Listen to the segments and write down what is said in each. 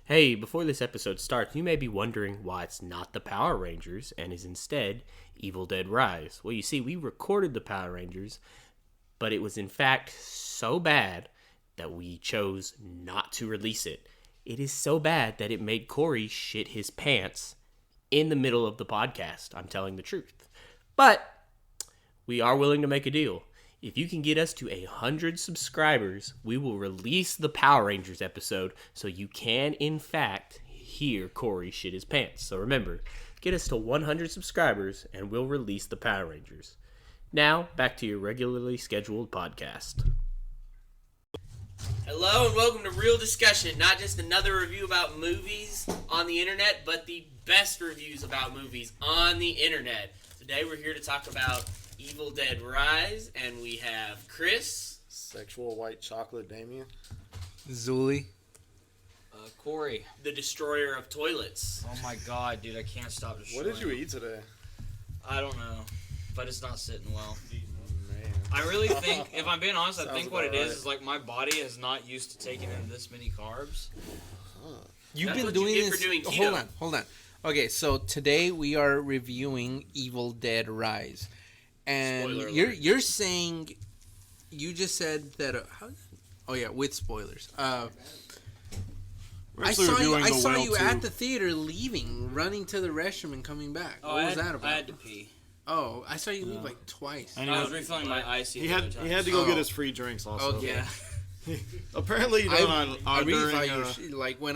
Hey, before this episode starts, you may be wondering why it's not the Power Rangers and is instead Evil Dead Rise. Well, you see, we recorded the Power Rangers, but it was in fact so bad that we chose not to release it. It is so bad that it made Corey shit his pants in the middle of the podcast. I'm telling the truth. But we are willing to make a deal. If you can get us to 100 subscribers, we will release the Power Rangers episode so you can, in fact, hear Corey shit his pants. So remember, get us to 100 subscribers and we'll release the Power Rangers. Now, back to your regularly scheduled podcast. Hello and welcome to Real Discussion, not just another review about movies on the internet, but the best reviews about movies on the internet. Today we're here to talk about Evil Dead Rise, and we have Chris. Sexual white chocolate Damien. Zuli. Corey. The destroyer of toilets. Oh my god, dude, I can't stop destroying. What did you eat today? I don't know, but it's not sitting well. Man. I really think, if I'm being honest, I Sounds think what it about is like my body is not used to taking in this many carbs. You've That's been what doing you get this. for doing keto. Hold on. Okay, so today we are reviewing Evil Dead Rise, and Spoiler alert. you're saying you just said that. With spoilers. We're I actually saw you. reviewing I The saw Whale you 2. at the theater, leaving, running to the restroom, and coming back. Oh, What was that I about? had to pee. Oh, I saw you leave like twice. And I was refilling my icy. he the had other time. he had to go Oh. get his free drinks also. Okay. Yeah. Apparently, you know, I really during, thought you were like when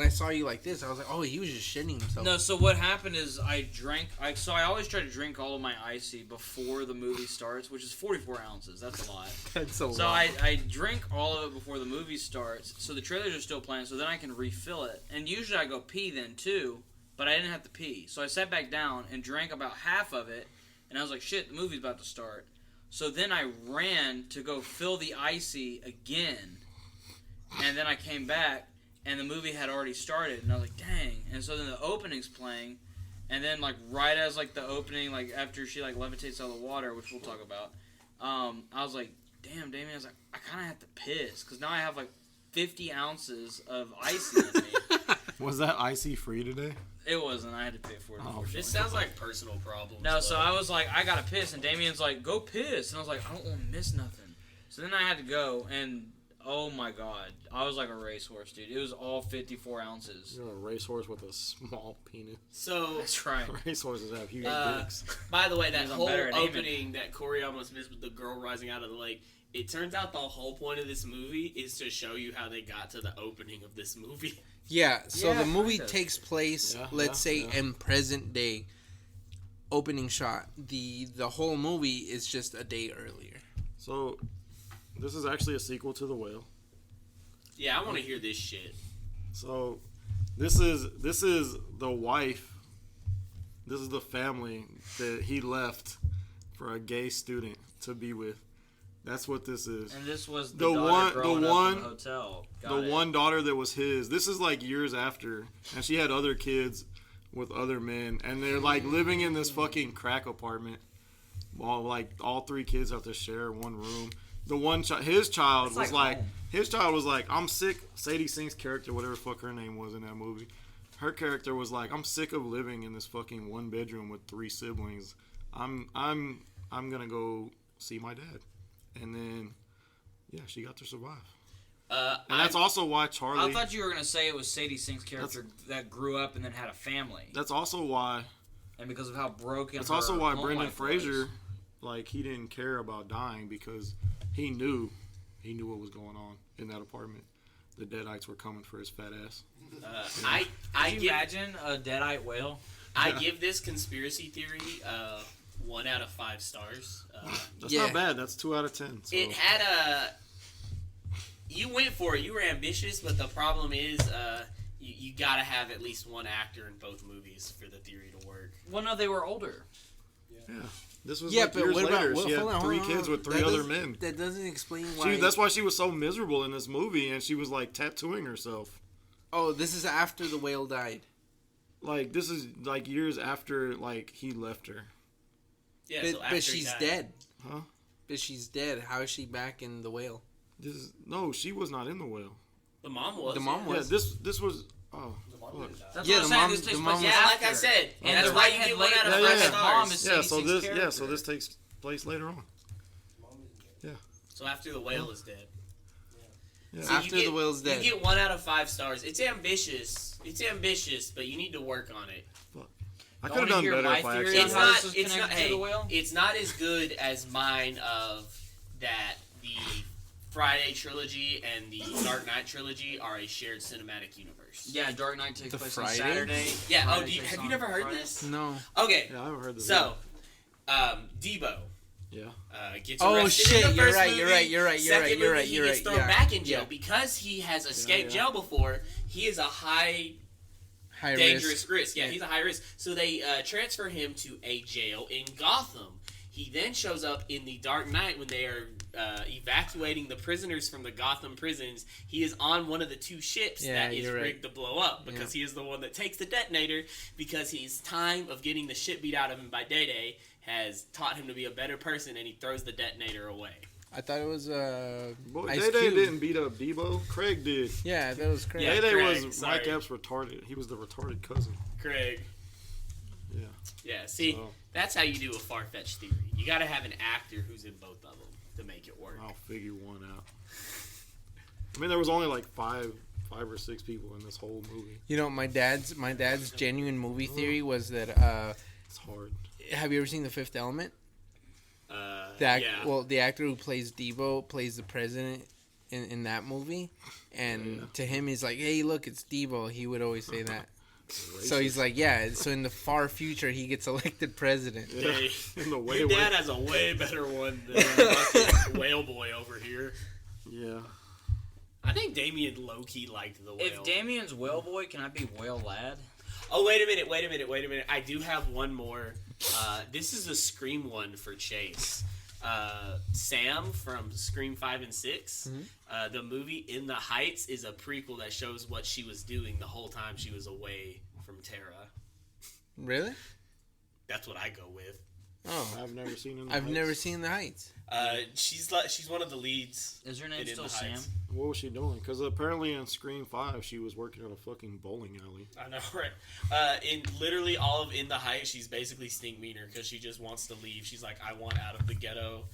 I saw you like this, I was like, oh, he was just shitting himself. No, so what happened is I always try to drink all of my icy before the movie starts, which is 44 ounces. That's a lot. That's a So lot. I drink all of it before the movie starts, so the trailers are still playing, so then I can refill it. And usually I go pee then too, but I didn't have to pee. So I sat back down and drank about half of it, and I was like, shit, the movie's about to start. So then I ran to go fill the icy again, and then I came back, and the movie had already started, and I was like, dang. And so then the opening's playing, and then like right as like the opening, like after she like levitates out of the water, which we'll talk about, I was like, damn, Damien, I was like, I kind of have to piss, because now I have like 50 ounces of icy in me. Was that icy free today? It wasn't. I had to pay for it. Oh, This sounds like personal problems. No, so but- I was like, I gotta piss, and Damien's like, go piss, and I was like, I don't want to miss nothing. So then I had to go, and oh my god, I was like a racehorse, dude. It was all 54 ounces. You're a racehorse with a small penis. So, That's right. Racehorses have huge dicks. by the way, that Because I'm whole better at aiming. opening that Corey almost missed with the girl rising out of the lake, it turns out the whole point of this movie is to show you how they got to the opening of this movie. Yeah, so Yeah, the movie kind of. takes place, Yeah, let's yeah, say, yeah. in present day. Opening shot. The whole movie is just a day earlier. So, this is actually a sequel to The Whale. Yeah, I want to hear this shit. So, this is the wife. This is the family that he left for a gay student to be with. That's what this is. And this was The the daughter one- the growing up one- in the hotel. Got The it. one daughter that was his. This is like years after, and she had other kids with other men, and they're like living in this fucking crack apartment. While like all three kids have to share one room. The one his child It's was like like, I'm sick. Sadie Sink's character, whatever the fuck her name was in that movie, her character was like, I'm sick of living in this fucking one bedroom with three siblings. I'm gonna go see my dad, and then yeah, she got to survive. And that's also why Charlie. I thought you were gonna say it was Sadie Sink's character that grew up and then had a family, That's also why. and because of how broken. That's her also why home Brendan life Fraser, was. like, he didn't care about dying because he knew what was going on in that apartment. The Deadites were coming for his fat ass. I Can you imagine a deadite whale? give this conspiracy theory 1 out of 5 stars. That's Yeah. not bad. That's 2 out of 10. So. It had a. You went for it. You were ambitious, but the problem is, you gotta have at least one actor in both movies for the theory to work. Well, no, they were older. Yeah. This was Yeah, like but years what about? later. Well, She had hold on, 3 hold on. kids with 3 That other doesn't- men. That doesn't explain why. That's why she was so miserable in this movie, and she was like tattooing herself. Oh, this is after the whale died. Like, this is like years after like he left her. Yeah, But, so after but he she's died- dead. Huh? But she's dead. How is she back in the whale? No, she was not in the whale. The mom was. The mom Yeah, was. this was. Oh, look. That's Yeah, what I'm the saying. mom- This takes the place mom Yeah, after. like I said, And that's the why you redhead get one out of lady- 5 Yeah, yeah. mom is stars. Yeah, so Sadie this Sink's yeah, so character. this takes place later on. So after the whale is dead. Yeah. So you After get- the whale's dead. You get 1 out of 5 stars. It's ambitious. But you need to work on it. I You could have wanna done hear better my if I theory actually. on It's how not. this is It's not. connected to Hey, the whale? it's not as good as mine of that. The Friday trilogy and the Dark Knight trilogy are a shared cinematic universe. Yeah, Dark Knight takes The place Friday? on Saturday. Yeah. Oh, Friday takes have you on never heard Friday. this? No. Okay. Yeah, I haven't heard this. So, Debo. Yeah. Gets Oh, arrested shit, in the you're first right, movie. you're right, you're right, you're Second right, you're movie, right, he you're gets right, thrown yeah, back in jail yeah. because he has escaped yeah. jail before. He is a high High dangerous risk. risk. Yeah, he's a high risk. So they transfer him to a jail in Gotham. He then shows up in the Dark Knight when they are evacuating the prisoners from the Gotham prisons. He is on one of the 2 ships Yeah, that is you're right. rigged to blow up because he is the one that takes the detonator because his time of getting the shit beat out of him by Day-Day has taught him to be a better person, and he throws the detonator away. I thought it was Boy, Ice Day-Day Cube. didn't beat up Debo. Craig did. Yeah, that was crazy. Yeah. Day-Day Craig, was sorry. Mike Epps retarded. He was the retarded cousin. Craig. Yeah. Yeah, see, So- that's how you do a far-fetched theory. You gotta have an actor who's in both of them to make it work. I'll figure one out. I mean, there was only like five or six people in this whole movie. You know, my dad's genuine movie theory was that It's hard. have you ever seen The Fifth Element? Yeah. Well, the actor who plays Debo plays the president in that movie, and to him he's like, "Hey, look, it's Debo." He would always say that. So he's like, "Yeah." So in the far future, he gets elected president. Yeah. Hey, In the way, your dad has a way better one than fucking Whale Boy over here. Yeah. I think Damien low-key liked the whale. If Damien's Whale Boy, can I be Whale Lad? Oh, wait a minute. I do have one more. This is a Scream one for Chase. Sam from Scream 5 and 6. The movie In the Heights is a prequel that shows what she was doing the whole time she was away from Tara. Really? That's what I go with. Oh, I've never seen it. I've never seen The Heights. She's one of the leads. Is her name in In still the Sam? Heights. What was she doing? Because apparently in Scream 5, she was working at a fucking bowling alley. I know, right? In literally all of In the Heights, she's basically Stink Meaner because she just wants to leave. She's like, I want out of the ghetto.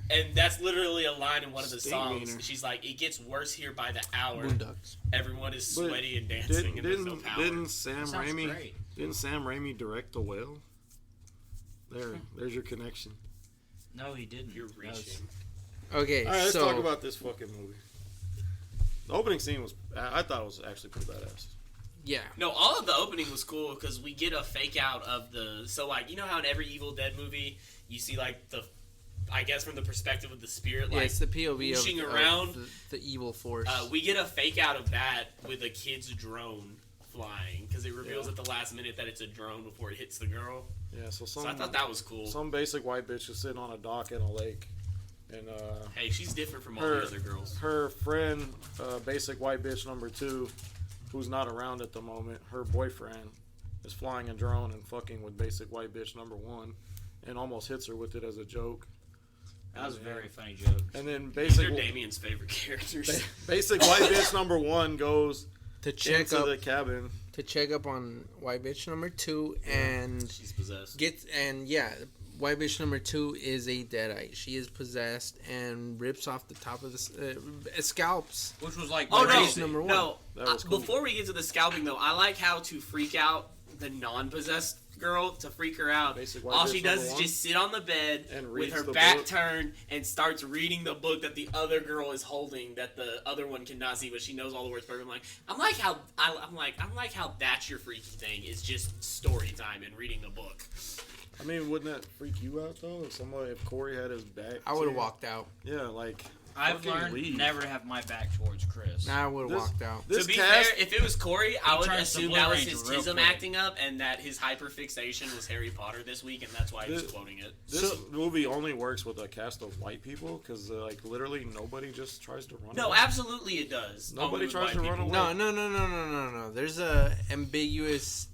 And that's literally a line in one of the Stink songs. Meaner. She's like, it gets worse here by the hour. Boondocks. Everyone is But sweaty and dancing, and there's no power. Didn't Sam Sounds Raimi? great. Didn't Sam Raimi direct The Whale? There's your connection. No, he didn't. You're That was- reaching. Okay, All right, let's so talk about this fucking movie. The opening scene was, I thought it was actually pretty badass. yeah, No, all of the opening was cool because we get a fake out of so like, you know how in every Evil Dead movie you see like I guess from the perspective of the spirit, yeah, like it's the POV whooshing of around. the evil force. We get a fake out of that with a kid's drone flying because it reveals Yeah. at the last minute that it's a drone before it hits the girl. Yeah, so So I thought that was cool. some basic white bitch is sitting on a dock in a lake, and Hey, she's different from all her the other girls. her friend, basic white bitch number 2, who's not around at the moment, her boyfriend is flying a drone and fucking with basic white bitch number 1, and almost hits her with it as a joke. That was a very funny joke. And then These are basic Damien's favorite characters. basic white bitch number 1 goes to check into up the cabin. on white bitch number 2 and She's possessed. white bitch number 2 is a deadite. She is possessed and rips off the top of the scalps. Which was like, Oh White no, bitch number 1. no. That was cool. Before we get to the scalping though, I like how to freak out the non-possessed girl to freak her out. Basic white All bitch she does number is 1. just sit on the bed And with reads her the back book. turned and starts reading the book that the other girl is holding that the other one cannot see, but she knows all the words perfectly. I'm like how that's your freaky thing is just story time and reading the book. I mean, wouldn't that freak you out though? If Corey had his back, I to would have you? walked out. Yeah, like I've fucking learned leave. never to have my back towards Chris. Nah, I would have This- walked out. This to be cast, fair, if it was Corey, I would turns to assume Blue that was Ranger his real tism quick. acting up and that his hyperfixation was Harry Potter this week, and that's why he was This- quoting it. this movie only works with a cast of white people because like literally nobody just tries to run. No, away. absolutely it does. Nobody Only with tries white to run people. away. No. There's a ambiguous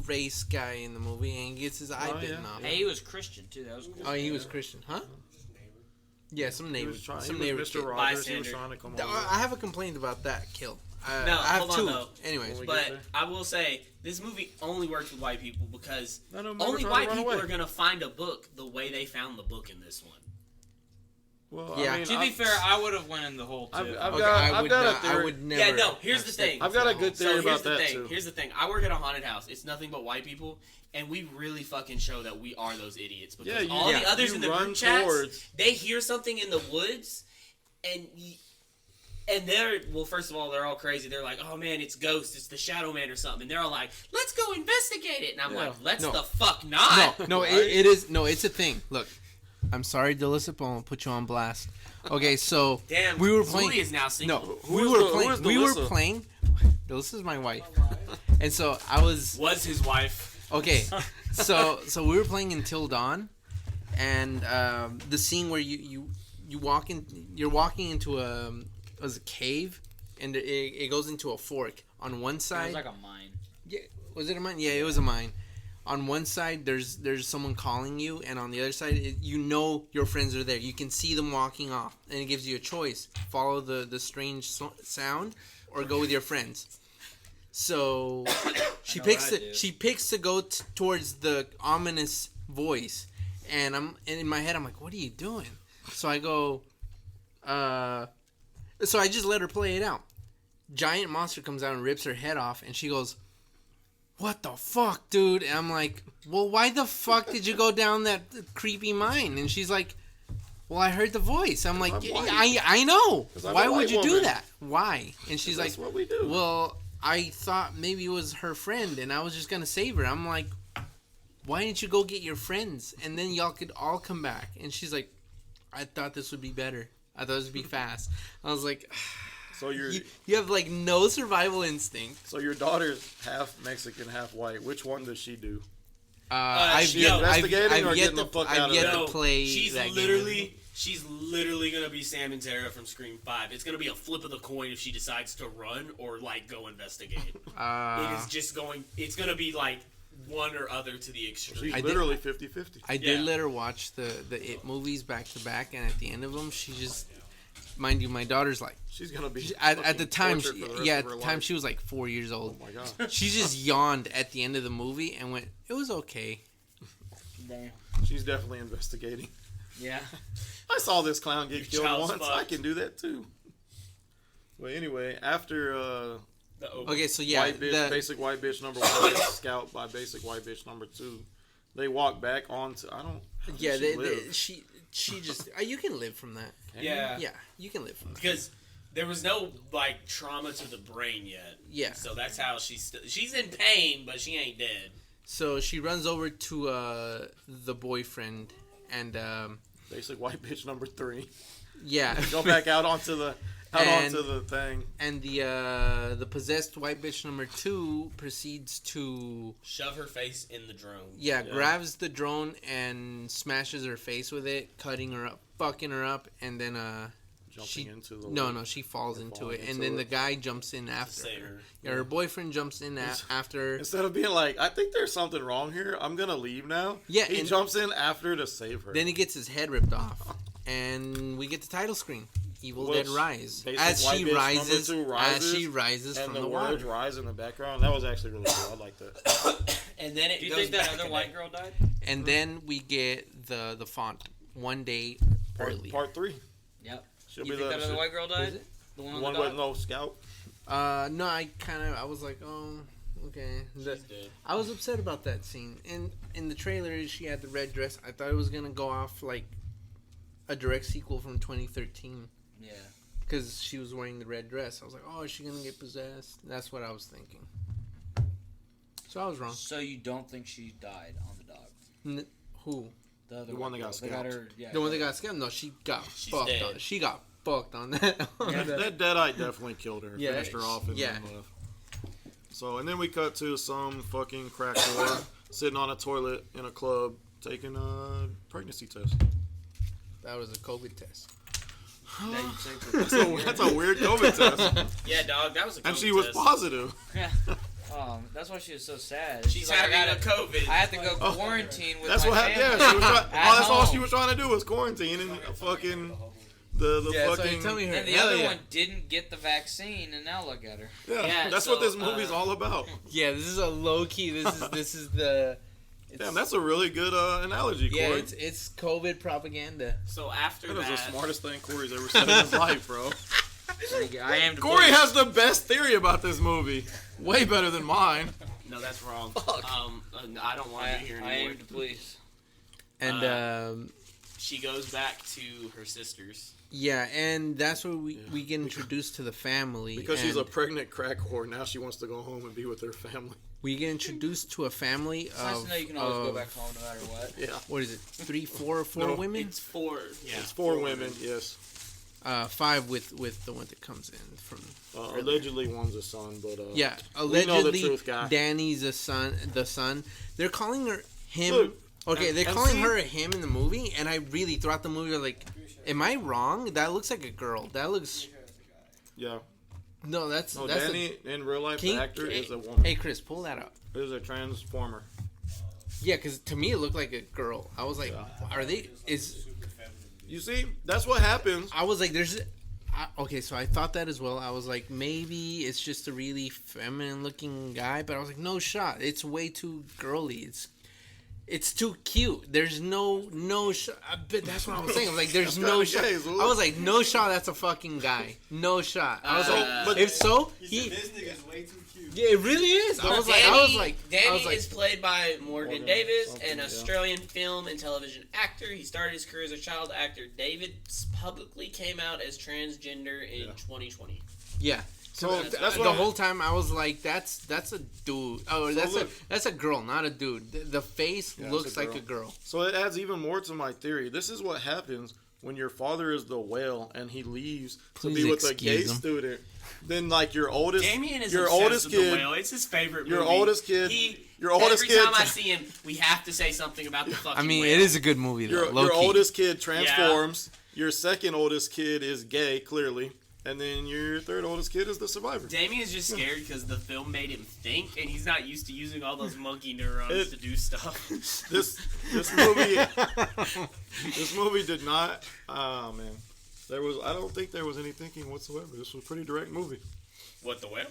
race guy in the movie and he gets his eye Oh, bitten yeah. off. Hey, he was Christian too. That was cool. Oh, he was Christian, huh? Yeah, some He neighbor. was trying. Some He neighbor was Mr. kid. Rogers. He was Bystander. trying to come I have a complaint about that kill. No, I have hold on, two. though. Anyways, we But get there? I will say this movie only works with white people because None of them only ever tried to white run people away. are gonna find a book the way they found the book in this one. Well, Yeah. I mean, To be fair, I would have went in the hole too. I've okay, got I a would not. I theory. would never. Yeah, no. Here's have the stepped thing. I've got a into good that theory So here's about the that thing. too. Here's the thing. I work at a haunted house. It's nothing but white people, and we really fucking show that we are those idiots. Because Yeah, you- all yeah, the others you in the run group chats, towards- they hear something in the woods, and they're well. First of all, they're all crazy. They're like, "Oh man, it's Ghost. It's the Shadow Man or something." And they're all like, "Let's go investigate it." And I'm Yeah. like, "Let's No. the fuck not." No, it is. No, it's a thing. Look, I'm sorry, Delissa, but I'm gonna put you on blast. Okay, so Damn, we were Zuli playing. is now single. No, Who we is were the- who playing. is We were Delissa? playing. Delissa's my wife, and so I was Was his wife. okay. So we were playing Until Dawn, and the scene where you walk in, you're walking into a cave, and it goes into a fork. On one It side, was like a mine. yeah, was it a mine? Yeah, it was a mine. On one side, there's someone calling you, and on the other side, you know your friends are there. You can see them walking off, and it gives you a choice: follow the strange sound, or go with your friends. So she know picks what I do. she picks to go towards the ominous voice, and in my head I'm like, what are you doing? So I go, so I just let her play it out. Giant monster comes out and rips her head off, and she goes, "What the fuck, dude?" And I'm like, "Well, why the fuck did you go down that creepy mine?" And she's like, "Well, I heard the voice." I'm like, I'm "Yeah, white. I know. 'Cause I'm Why a would white you do woman." that? Why?" And she's like, That's what we do. "Well, I thought maybe it was her friend, and I was just gonna save her." I'm like, "Why didn't you go get your friends, and then y'all could all come back?" And she's like, "I thought this would be better. I thought this would be fast." I was like, So you have like no survival instinct. so your daughter's half Mexican, half white. Which one does she do? I've she yet, investigating I've or yet getting the to, fuck I've out of yet there? to play She's that literally, game. she's literally gonna be Sam and Tara from Scream 5. It's gonna be a flip of the coin if she decides to run or like go investigate. It is just going. It's gonna be like one or other to the extreme. She's I did- literally 50-50. I Yeah. did let her watch the It movies back to back, and at the end of them, she just, mind you, my daughter's like, She's gonna be at the fucking time, tortured for the rest yeah, of at her the time life. she was like 4 years Oh old. my god, She just yawned at the end of the movie and went, "It was okay." Damn. she's definitely investigating. Yeah. I saw this clown get Your killed child's once. fucked. I can do that too. Well, anyway, after The open- Okay, so yeah, white bitch, basic white bitch number 1 gets scalped by basic white bitch number 2, they walk back onto. I don't. How did yeah, she live? she just, you can live from that. Can you? yeah, Yeah, you can live from that. because there was no like trauma to the brain yet. Yeah. So that's how she's in pain, but she ain't dead. So she runs over to the boyfriend, and Basic white bitch number 3. yeah, Go back out onto the And- onto the thing. and the possessed white bitch number 2 proceeds to Shove her face in the drone. yeah, Yeah. grabs the drone and smashes her face with it, cutting her up, fucking her up, and then Jumping into the no, she falls into falling it, and into then it. the guy jumps in after save her. her. Yeah, her boyfriend jumps in after. Instead of being like, I think there's something wrong here. I'm gonna leave now. Yeah, he and- jumps in after to save her. Then he gets his head ripped off, and we get the title screen, Evil Which Dead Rise, basic as white she bitch rises, number 2 as she rises and from the, the words water. rise in the background. That was actually really cool. I like that. And then it Do you goes think that back other and white they- girl died? And then we get the font one day early. Part 3. Yep. She'll You be think that the other white girl died? Is it? The one the on one the with dog? no scout. No, I was like, oh, okay. She's dead. I was upset about that scene. In the trailer, she had the red dress. I thought it was gonna go off like a direct sequel from 2013 Yeah. because she was wearing the red dress. I was like, oh, is she gonna get possessed? That's what I was thinking. So I was wrong. So you don't think she died on the dog? Who? The other The one white that got girl. They got scalped. her. Yeah. The one that got scammed? No, she got She's fucked dead. on. She got fucked on that. That Deadite definitely killed her. Yeah, Finished her off and yeah. then left. So, and then we cut to some fucking crack whore sitting on a toilet in a club taking a pregnancy test. That was a COVID test. That you say for- That's a weird COVID test. Yeah, dog, that was a And COVID she was test. positive. Yeah. That's why she was so sad. She's having a COVID. I had to go quarantine with That's my what happened. family. Yeah, she was trying. That's all home. she was trying to do was quarantine and fucking the Yeah, fucking. so tell me her. And the Hell other yeah. one didn't get the vaccine, and now look at her. Yeah, Yeah, that's so, what this movie's all about. Yeah, this is a low key. This is the. Damn, that's a really good analogy, Corey. Yeah, it's COVID propaganda. So after That is that, the smartest thing Corey's ever said in his life, bro. I am. Corey has the best theory about this movie. Way better than mine. no, that's wrong. I don't want to be here I anymore. aim to please. And She goes back to her sister's. yeah, and that's where we get introduced to the family. Because she's and a pregnant crack whore, now she wants to go home and be with her family. we get introduced to a family It's nice of to know you can always go back home no matter what. Yeah. what is it? Four No, women? It's four. Yeah, It's four women, yes. Five with the one that comes in from. Allegedly one's a son, but Yeah, we know the allegedly truth, guy. Danny's the son. They're calling her him. Look, Okay, they're and calling see- her him in the movie, and I really throughout the movie was like, am I wrong? That looks like a girl. That looks Yeah. no. That's No, that's Danny in real life, Can the you- actor is a woman. Hey Chris, pull that up. Is a transformer. Yeah, because to me it looked like a girl. I was like, are they? Is You see, that's what happens. I was like, okay, so I thought that as well. I was like, maybe it's just a really feminine looking guy, but I was like, no shot. It's way too girly. It's too cute. There's no shot. But that's what I was saying. I was like, there's no kinda shot. gay, Zulu. I was like, no shot. That's a fucking guy. No shot. I was like, but if so, This nigga's way too cute. yeah, it really is. I was like, Danny is played by Morgan Morgan Davis, something, an yeah. Australian film and television actor. He started his career as a child actor. David publicly came out as transgender in 2020. yeah. So that's what The whole time I was like, that's a dude. Oh, look. that's a girl, not a dude. The face Yeah, it's looks a like girl. a girl. So it adds even more to my theory. This is what happens when your father is the whale and he leaves to Please be with a gay excuse him. student. Then like your oldest, Damien is your obsessed oldest with kid, the whale. It's his favorite your movie. oldest kid, Every time I see him, we have to say something about the fucking I mean, whale. it is a good movie though. your Low-key. oldest kid transforms. Your second oldest kid is gay, clearly, and then your third oldest kid is the survivor. Damien's just scared because the film made him think, and he's not used to using all those monkey neurons to do stuff. This movie did not. Oh man, I don't think there was any thinking whatsoever. This was a pretty direct movie. What, the whale?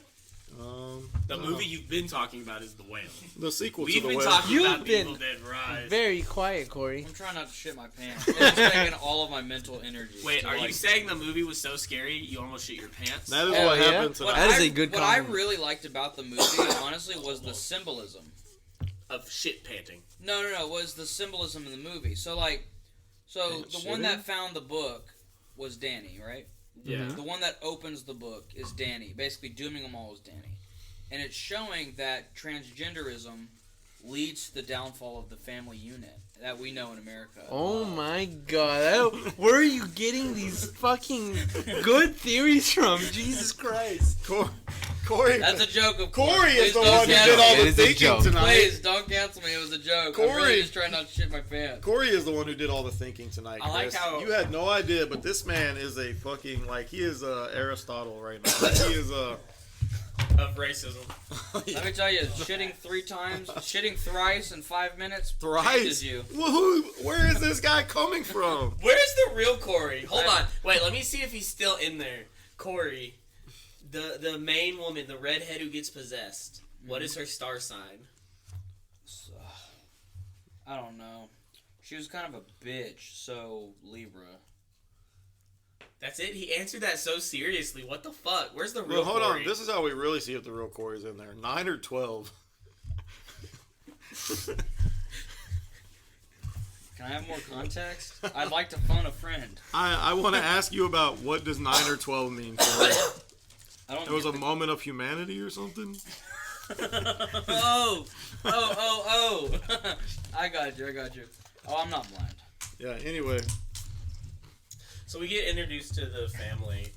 The I don't movie know. you've been talking about is The Whale. The sequel We've to the been whale. talking You've about been Evil Dead Rise. Very quiet, Corey. I'm trying not to shit my pants. It's just taking all of my mental energy. Wait, to, are you like- saying the movie was so scary you almost shit your pants? That is Hell what yeah. happened tonight. That is a good What I comment. really liked about the movie, honestly, was the symbolism. Of shit panting. No, was the symbolism in the movie. So, the one shitting? that found the book was Danny, right? Yeah. The one that opens the book is Danny. Basically, dooming them all is Danny. And it's showing that transgenderism leads to the downfall of the family unit that we know in America. Oh my god. Where are you getting these fucking good theories from? Jesus Christ. Corey. That's a joke, of Corey course. is Please the don't one who cancel did all me. It the is a thinking joke. tonight. Please don't cancel me. It was a joke. I'm Corey. really just trying not to shit my pants. Corey is the one who did all the thinking tonight. I like Chris. how- You had no idea, but this man is a fucking he is Aristotle right now. He is Of racism. Let me tell you, shitting 3 times, shitting thrice in 5 minutes thrice. changes you. Well, where is this guy coming from? Where's the real Corey? Hold on. Wait, let me see if he's still in there. Corey, the main woman, the redhead who gets possessed. What is her star sign? I don't know. She was kind of a bitch, so Libra. That's it? He answered that so seriously. What the fuck? Where's the real Well, hold Corey? on. This is how we really see if the real Corey's in there. 9 or 12. Can I have more context? I'd like to phone a friend. I want to ask you about what does 9 or 12 mean, Corey? I don't. It was get a moment of humanity or something? Oh! I got you. Oh, I'm not blind. Yeah, anyway. So we get introduced to the family.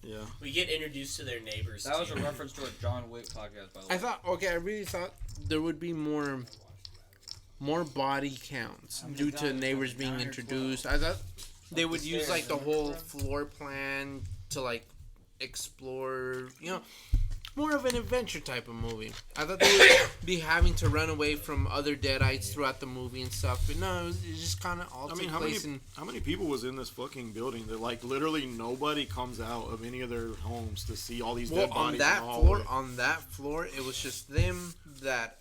Yeah. We get introduced to their neighbors. That was a too. reference to a John Wick podcast, by the way. I really thought there would be more body counts due to neighbors being introduced. I thought they would use like the whole floor plan to like explore, more of an adventure type of movie. I thought they would be having to run away from other Deadites throughout the movie and stuff, but no, it just kind of all took place in. How many people was in this fucking building that like literally nobody comes out of any of their homes to see all these dead bodies on that floor, it was just them, that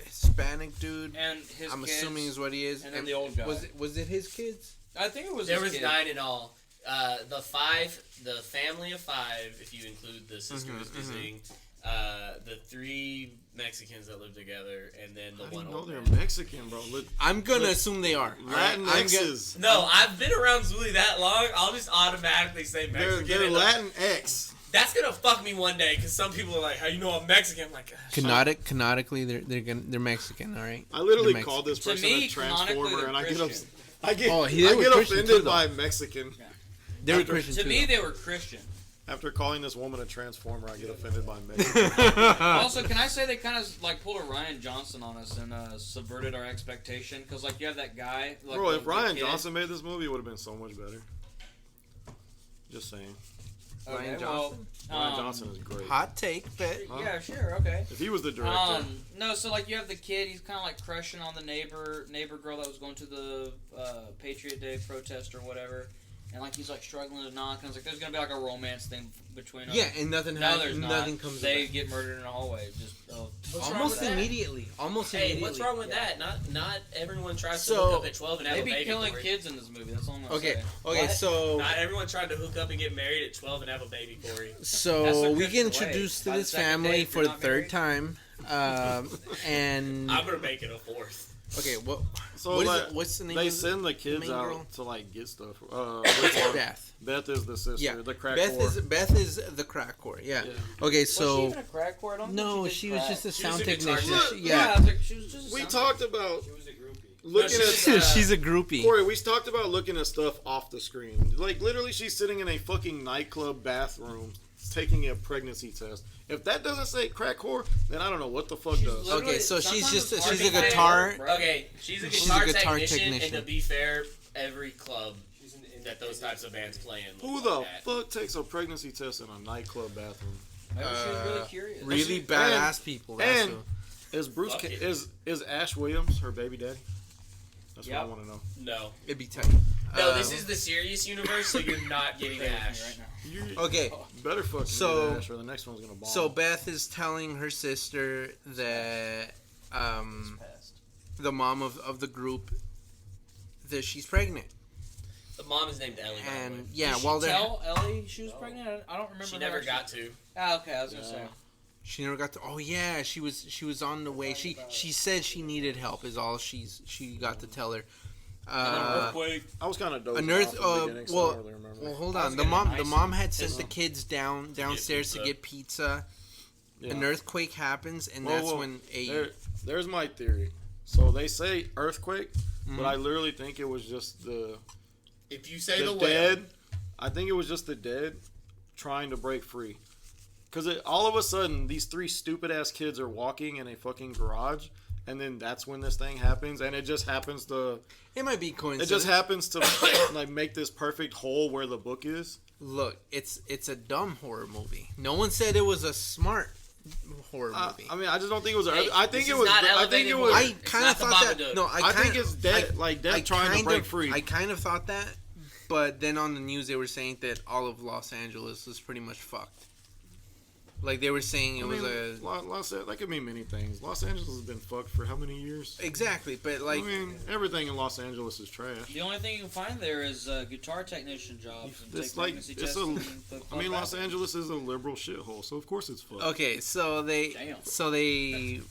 Hispanic dude, and his I'm kids, assuming is what he is, and then the old guy. Was it his kids? I think it was. There his was kid. 9 in all. The family of 5, if you include the sister who's visiting, the 3 Mexicans that live together, and then the I one didn't know old they're man. Mexican, bro. I'm gonna assume they are. Latin X's. No, I've been around Zuli that long. I'll just automatically say Mexican. They're and Latin X. That's gonna fuck me one day because some people are like, "How you know I'm Mexican?" I'm like, Canonically, they're Mexican, all right. I literally They're called this To person me, a canonically, transformer, they're and I get Christian. I get Christian offended too, though. by Mexican. They were Christian To too. me, they were Christian. After calling this woman a transformer, I get offended by Mexican. Also, can I say they kind of like pulled a Ryan Johnson on us and subverted our expectation? Because like you have that guy. Like, Bro, if the Ryan kid. Johnson made this movie, it would have been so much better. Just saying. Okay, Ryan well, Johnson? Ryan Johnson is great. Hot take, but Yeah, sure, okay. If he was the director. No, so like you have the kid, he's kind of like crushing on the neighbor girl that was going to the Patriot Day protest or whatever, and like he's like struggling to knock, and I was like, there's gonna be like a romance thing between them. yeah, and nothing No, there's nothing not. comes They of it. get murdered in a hallway. Just What's wrong Almost with that? immediately. Hey, what's wrong with that? Not everyone tries to So, hook up at 12 and have they a be baby. killing Corey. kids in this movie. That's all I'm gonna Okay, say. okay, What? so Not everyone tried to hook up and get married at 12 and have a baby, Corey. That's so the we Christian get way. introduced to By the this second family date, for you're the not third married? time, and I'm gonna make it a 4th. okay, what? So What is like, it? What's the name they of send the kids main out girl? to like get stuff. Beth. Beth is the sister. Yeah, The crack Beth whore. is the crack whore. Yeah. Yeah. Okay, Was she so even a crack whore? I don't think no, did she was crack. just a She was sound a guitar technician. tech. Yeah, I was like, she was just. a We sound- talked about She was a groupie. looking No, at she's- She's a groupie. Corey, we talked about looking at stuff off the screen. Like, literally, she's sitting in a fucking nightclub bathroom taking a pregnancy test. If that doesn't say crack whore, then I don't know what the fuck She's does. literally- Okay, so she's sometimes just it's she's hard a to guitar. say, bro. Okay, she's a She's guitar, a guitar technician, technician. and to be fair, every club She's an that those types of bands play in. Who look the like that. fuck takes a pregnancy test in a nightclub bathroom? Maybe she was really curious. Really And- badass people. That's and- who. Is Bruce Fuck it. is Ash Williams her baby daddy? That's what I Yep. want to know. No. It'd be tight. No, this is the serious universe, so you're not getting Stay with me Ash. right now. You Okay, better fucking So- get Ash or the next one's gonna bomb. so Beth is telling her sister that Passed. the mom of the group that she's pregnant, The mom is named Ellie. by the way. and yeah, Did she while they're tell Ellie she was pregnant? I don't remember. She her never actually- got to. Ah, okay, I was gonna Yeah. say. she never got to. Oh yeah, she was on the way. She said she needed help. Is all she got to tell her. Earthquake. I was kind of dozing An earth- off in the beginning, so I don't really remember. Well, hold I was on. The getting mom icy. had sent the kids downstairs to pizza. get pizza. Yeah. An earthquake happens, and Whoa, that's whoa. when There's my theory. So they say earthquake, Mhm. but I literally think it was just the If you say the, whale, dead. I think it was just the dead trying to break free. Because all of a sudden, these 3 stupid ass kids are walking in a fucking garage, and then that's when this thing happens, and it just happens to it might be it coincidence. just happens to like make this perfect hole where the book is. Look, it's a dumb horror movie. No one said it was a smart horror movie. I mean, I just don't think it was. Hey, I think this it is was. not I think elevated it was. horror. I It's kind not of the thought that. Babadook. No, I think it's dead. Like death trying to kind break of- free. I kind of thought that, but then on the news they were saying that all of Los Angeles was pretty much fucked. Like they were saying it I was mean, that could mean many things. Los Angeles has been fucked for how many years? exactly, but like I mean, everything in Los Angeles is trash. The only thing you can find there is guitar technician jobs and It's take like pregnancy it's tests. a. and I mean, Los Angeles is a liberal shithole, so of course it's fucked. okay, so they Damn.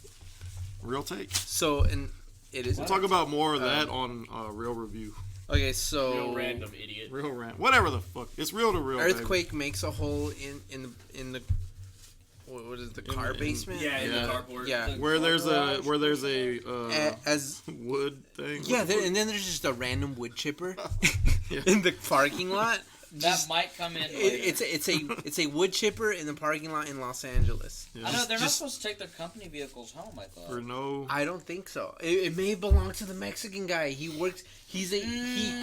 Real take. and it is We'll talk about more of that on Real Review. okay. So real random idiot. Real rant. Whatever the fuck. It's real to real. baby. earthquake makes a hole in the what is it, the car in- basement? Yeah, in Yeah. the carport. Yeah. Where there's a As wood thing. yeah, and then there's just a random wood chipper Yeah. in the parking lot. That might come in later. It's a wood chipper in the parking lot in Los Angeles. Yeah. I know they're not supposed to take their company vehicles home. I thought. For no. I don't think so. It may belong to the Mexican guy. He works. He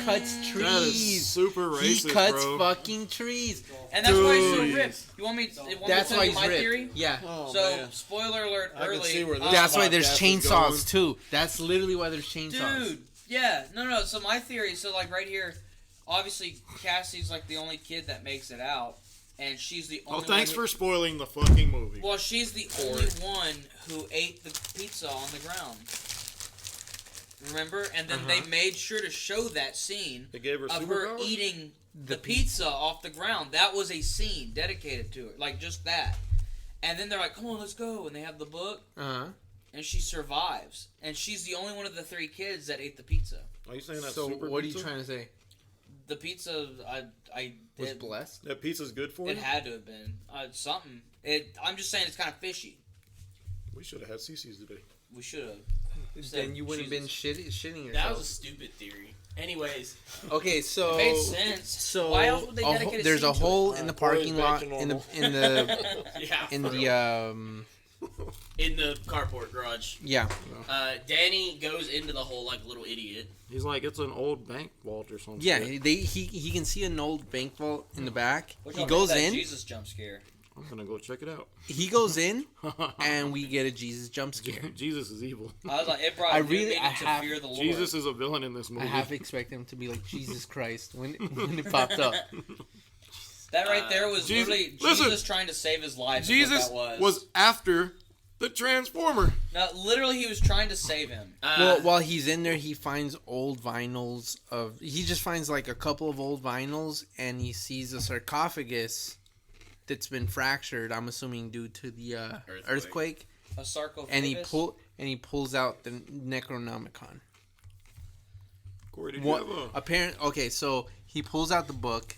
cuts trees. That is super racist, He cuts bro. fucking trees. And that's why he's so Dude. ripped. You want me to That's tell why you he's my ripped. theory? Yeah. Oh, So, man. spoiler alert I can early. see where this That's why there's podcast is chainsaws going. too. That's literally why there's chainsaws. Dude, yeah. No. So my theory, so like right here, obviously Cassie's like the only kid that makes it out. And she's the Oh, only thanks one for spoiling the fucking movie. Well, she's the only one who ate the pizza on the ground. Remember? And then they made sure to show that scene They gave her of her superpowers? eating the pizza off the ground. That was a scene dedicated to it. Like, just that. And then they're like, come on, let's go. And they have the book. And she survives. And she's the only one of the 3 kids that ate the pizza. Are you saying that So super what are pizza? you trying to say? The pizza, I Was did. blessed? That pizza's good for It you? had to have been. Something. I'm just saying it's kind of fishy. We should have had CC's today. We should have. Then you wouldn't have been shitting yourself. That was a stupid theory. Anyways, Okay, so It made sense. So Why else would they dedicate a there's scene a to it? hole in the parking Corey's lot back to in the normal. yeah, in for the real. In the carport garage. yeah. Danny goes into the hole like a little idiot. He's like, it's an old bank vault or something. Yeah, he can see an old bank vault in the back. What He y'all goes think of that in. Jesus jump scare. I'm gonna go check it out. He goes in, and we get a Jesus jump scare. Jesus is evil. I was like, it brought I new really- meaning I to have- fear the Lord. Jesus is a villain in this I movie. half expect him to be like Jesus Christ when it popped up. That right there was Jesus- literally listen. Jesus trying to save his life. is what Jesus that was after the Transformer. No, literally, he was trying to save him. Well, while he's in there, he finds old vinyls of. He just finds like a couple of old vinyls, and he sees a sarcophagus that's been fractured. I'm assuming due to the earthquake. A sarcophagus. And he pulls out the Necronomicon. Corey, did What? you have a... Okay, so he pulls out the book,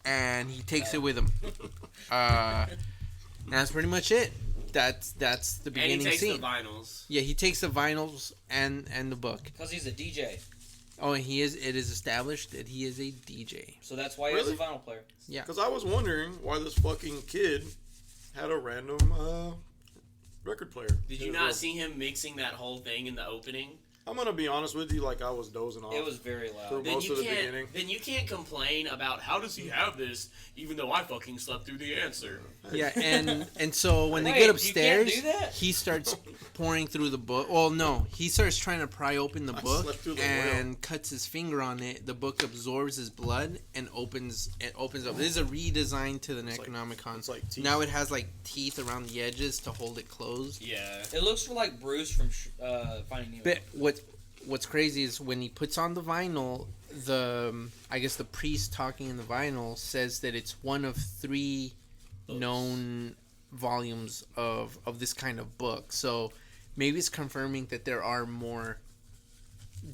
and he takes it with him. And that's pretty much it. That's the and he beginning takes scene. the vinyls. Yeah, he takes the vinyls and the book. Because he's a DJ. Oh, and it is established that he is a DJ. So that's why Really? he's a vinyl player. Yeah. Because I was wondering why this fucking kid had a random record player. Did you not see him mixing that whole thing in the opening? I'm gonna be honest with you, like I was dozing off. It was very loud. Through Then most you of the can't. beginning. Then you can't complain about how does he have this, even though I fucking slept through the answer. Yeah, and so when they Wait, get you upstairs, can't do that? he starts pouring through the book. Well, no, he starts trying to pry open the I book slept through the and cuts his finger on it. The book absorbs his blood and opens up. This is a redesign to the like- Necronomicon. it's like teeth. Now it has like teeth around the edges to hold it closed. Yeah. It looks like Bruce from Finding Nemo. But what's crazy is when he puts on the vinyl, I guess the priest talking in the vinyl says that it's one of 3 known volumes of this kind of book. So maybe it's confirming that there are more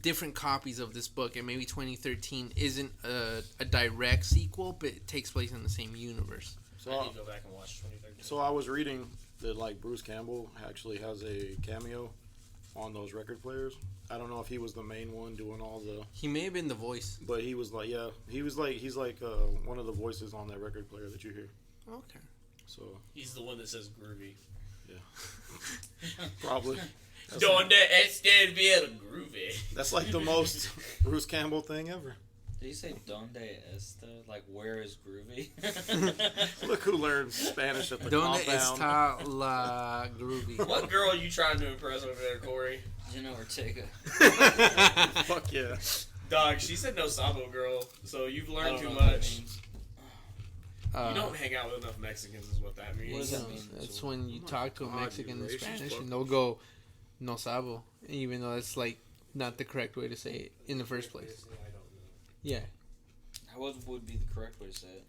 different copies of this book, and maybe 2013 isn't a direct sequel, but it takes place in the same universe. So, I need to go back and watch 2013. so I was reading that like Bruce Campbell actually has a cameo on those record players. I don't know if he was the main one doing all the, He may have been the voice. but he was like, he's like one of the voices on that record player that you hear. Okay. So He's the one that says groovy. probably Donde este bien groovy. that's like the most Bruce Campbell thing ever. Did you say Donde Esta? Like, where is Groovy? Look who learned Spanish at the Donde compound. está la groovy? What girl are you trying to impress over there, Corey? Gina Ortega. Fuck yeah. Dog, she said no sabo girl, so you've I learned don't too know what that much. means. You don't hang out with enough Mexicans, is what that means. What does that No, mean? that's when you talk to a God, Mexican you in racist Spanish fuck. and they'll go, no sabo, even though that's like not the correct way to say it in the first place. Yeah, What would be the correct way to say it?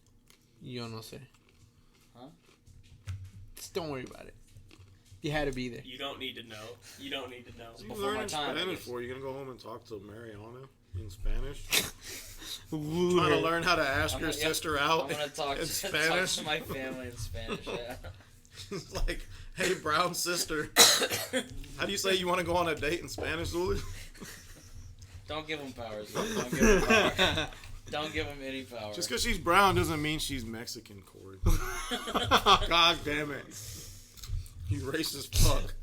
yo no sé. Huh? Just don't worry about it. You had to be there. You don't need to know. You don't need to know. You Before my learning time, I Spanish guess. for? You gonna go home and talk to Mariana in Spanish? Woo Trying to her. learn how to ask I'm your gonna- yep, sister I'm out gonna talk in to, Spanish. talk to my family in Spanish. Yeah. It's like, hey, brown sister, how do you say you want to go on a date in Spanish, Zuli? Don't give them powers. Don't give them power. Don't give him any power. Just because she's brown doesn't mean she's Mexican, Corey. God damn it. You racist fuck.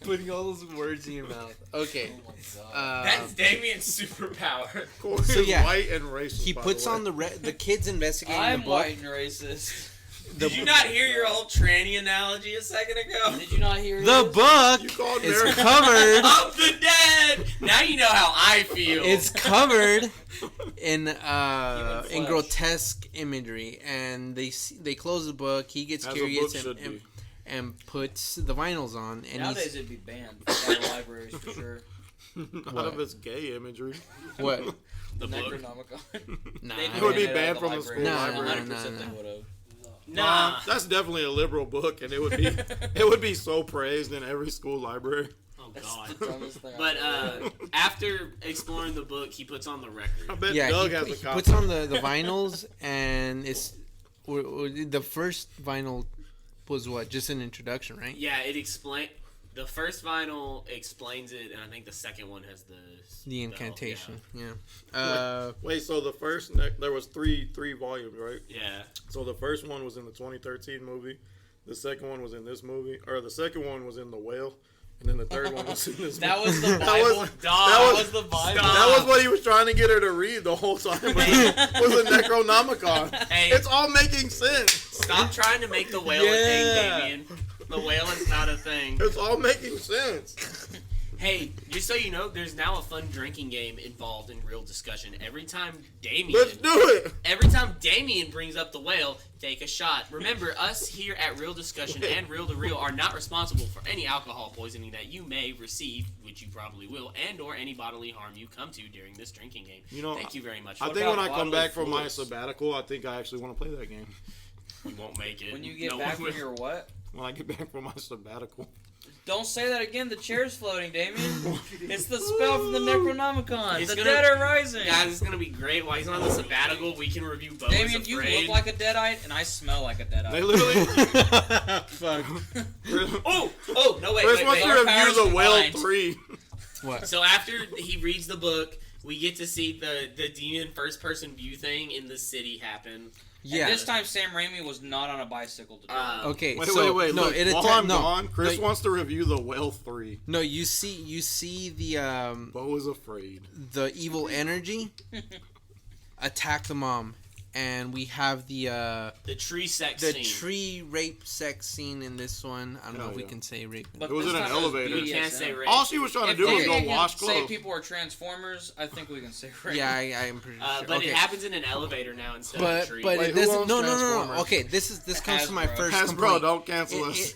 Putting all those words in your mouth. Okay. Oh my god. That's Damien's superpower. Corey So, is yeah, white and racist. He by puts the way. on the kids investigating I'm the book. white and racist. Did you not hear your old tranny analogy a second ago? Did you not hear The this? book You called is Mary- covered. Of the dead! Now you know how I feel. It's covered in flesh. grotesque imagery, and they close the book. He gets As a curious book should and be. puts the vinyls on, and Nowadays it'd be banned by the libraries for sure. None of it's gay imagery. what? the book. Necronomicon. Nah, They'd It would be ban banned out from the library. school Nah, library. 100% nah. they would have. Nah. That's definitely a liberal book, and it would be so praised in every school library. Oh, That's God. the dumbest thing But I've ever heard. after exploring the book, he puts on the I record. bet Yeah, Doug he, has he a copy. puts on the vinyls, and it's the first vinyl was what? Just an introduction, right? Yeah, it explain. The first vinyl explains it, and I think the second one has the The spell, incantation. Yeah. Wait, so the first there was three volumes, right? Yeah. So the first one was in the 2013 movie, the second one was in this movie, or the second one was in The Whale, and then the third one was in this. That movie. was the That Bible. was- That was- was the Bible. Stop. That was what he was trying to get her to read the whole time. Was a Necronomicon. Hey. It's all making sense. Stop trying to make the whale a thing, Yeah. Damien. The whale is not a thing. It's all making sense. Hey, just so you know, there's now a fun drinking game involved in Real Discussion. Every time Let's do it. Damien brings up the whale, take a shot. Remember, us here at Real Discussion and Real to Real are not responsible for any alcohol poisoning that you may receive, which you probably will, and or any bodily harm you come to during this drinking game. You know, Thank you very much. I What think about when I come bodily back from my fluids? sabbatical, I think I actually want to play that game. You won't make it. When you get No back one from will. your what? When I get back from my sabbatical. Don't say that again. The chair's floating, Damien. It's the spell from the Necronomicon. It's The gonna- dead are rising. Guys, it's gonna be great. While he's on the sabbatical, we can review Bo Damien, is you Afraid. look like a deadite, and I smell like a They deadite. literally. Fuck. Oh, no, wait, Chris wait, wants wait. to Our powers review The Whale combined. 3. What? So after he reads the book, we get to see the demon first person view thing in the city happen. Yeah. This time, Sam Raimi was not on a bicycle to do it. Okay. Wait, so, wait. No, Look, it while atta- I'm no, gone, Chris no, wants to review The Whale 3. No, you see Bo is afraid. the evil energy attack the mom, and we have the tree sex the scene. tree rape sex scene in this one. I don't know Hell if we yeah. can say rape. But It was this in an time it was elevator. We can't BDSM. say rape. All she was trying to If do was Damien go wash can say clothes. people are Transformers, I think we can say rape. Yeah, I'm pretty sure. But okay. it happens in an elevator now instead of a But tree. but Wait, it who doesn't. owns No. Transformers? Okay, this comes to my Hasbro. first Hasbro, complaint. don't cancel us.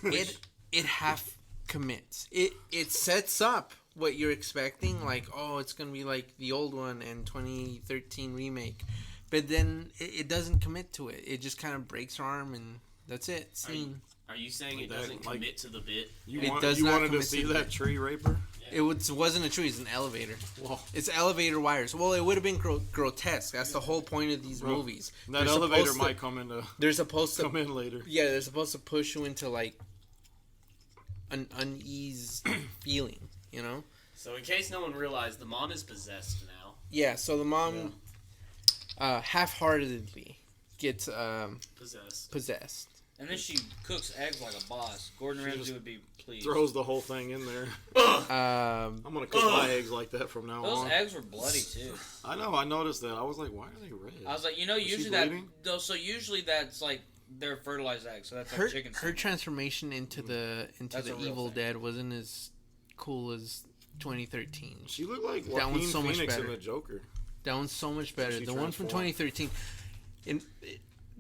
It half commits. It sets up what you're expecting, like, oh, it's gonna be like the old one and 2013 remake, but then it doesn't commit to it. It just kind of breaks her arm and that's it. Scene. Are you saying it That, doesn't like- commit to the bit? You, It want, does you not wanted to commit see to that it. tree raper? Wasn't a tree. It's an elevator. Well, It's elevator wires. Well, it would have been grotesque. That's the whole point of these Bro, movies. that They're elevator supposed to- might come They're supposed to. in later. Yeah, they're supposed to push you into like an unease feeling. You know. So in case no one realized, the mom is possessed now. Yeah. So the mom, half-heartedly gets Possessed. possessed. And then she cooks eggs like a boss. Gordon She Ramsay just would be pleased. Throws the whole thing in there. Um, I'm gonna cook my eggs like that from now Those on. eggs were bloody too. I know. I noticed that. I was like, why are they red? I was like, she usually that. bleeding? Though, so usually that's like they're fertilized eggs. So that's like her chicken. her seed. transformation into the That's a real Evil thing. Dead wasn't as cool as 2013. She looked like That one's Joaquin so much Phoenix in better. the Joker. That one's so much better. She The one from transformed. 2013,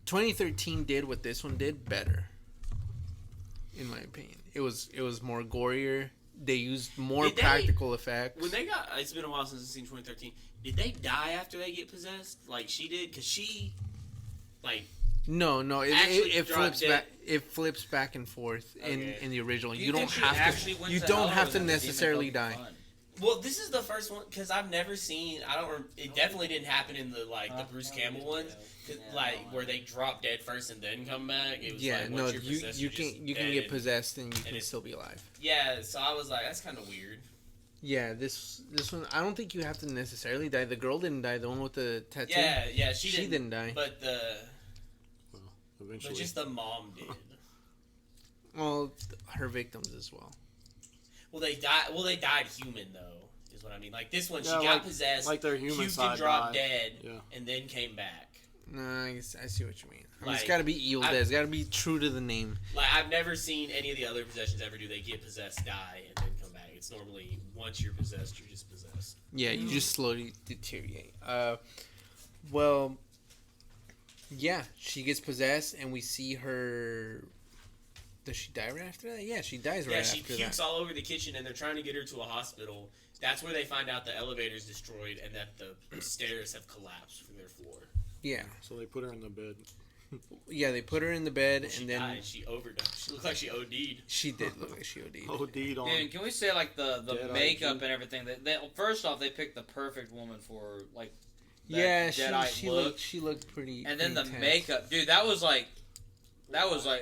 2013 did what this one did better. In my opinion, it was more gorier. They used more Did they- practical effects. When they got, it's been a while since I've seen 2013. Did they die after they get possessed, like she did? Because she, like, No, Actually it dropped flips dead. back. It flips back and forth Okay. in the original. Do You don't think she have actually to. went You to don't hell, or have was to that the demon necessarily poking die. fun? well, this is the first one because I've never seen. I don't. It definitely didn't happen in the the Bruce Campbell ones, 'cause, where they drop dead first and then come back. It was Yeah, like, no, once you're you possessed, you you're just can dead get and- possessed and you can it's- still be alive. Yeah, so I was like, that's kind of weird. Yeah, this one, I don't think you have to necessarily die. The girl didn't die. The one with the tattoo. Yeah, she didn't die. But Eventually. but just the mom did. Well, her victims as well. Well, they died. Well, they died human though, is what I mean. Like this one, she Yeah, got possessed, like their human puked side and dropped died. dead, Yeah. and then came back. No, I see what you mean. I mean, it's Like, got to be Evil Dead. It's got to be true to the name. Like I've never seen any of the other possessions ever do. They get possessed, die, and then come back. It's normally once you're possessed, you're just possessed. Yeah, you just slowly deteriorate. Well, yeah, she gets possessed, and we see her. Does she die right after that? Yeah, she dies right Yeah, she after pukes that. all over the kitchen, and they're trying to get her to a hospital. That's where they find out the elevator's destroyed and that the stairs have collapsed from their floor. Yeah, So they put her in the bed. yeah, they put her in the bed, She and then died. She overdosed. She looked like she OD'd. she did look like she OD'd. OD'd on. And can we say like the Dead makeup IQ. and everything? First off, they picked the perfect woman for like. That Yeah, Deadite she look. looked pretty. And then the pretty intense. makeup, dude, that was like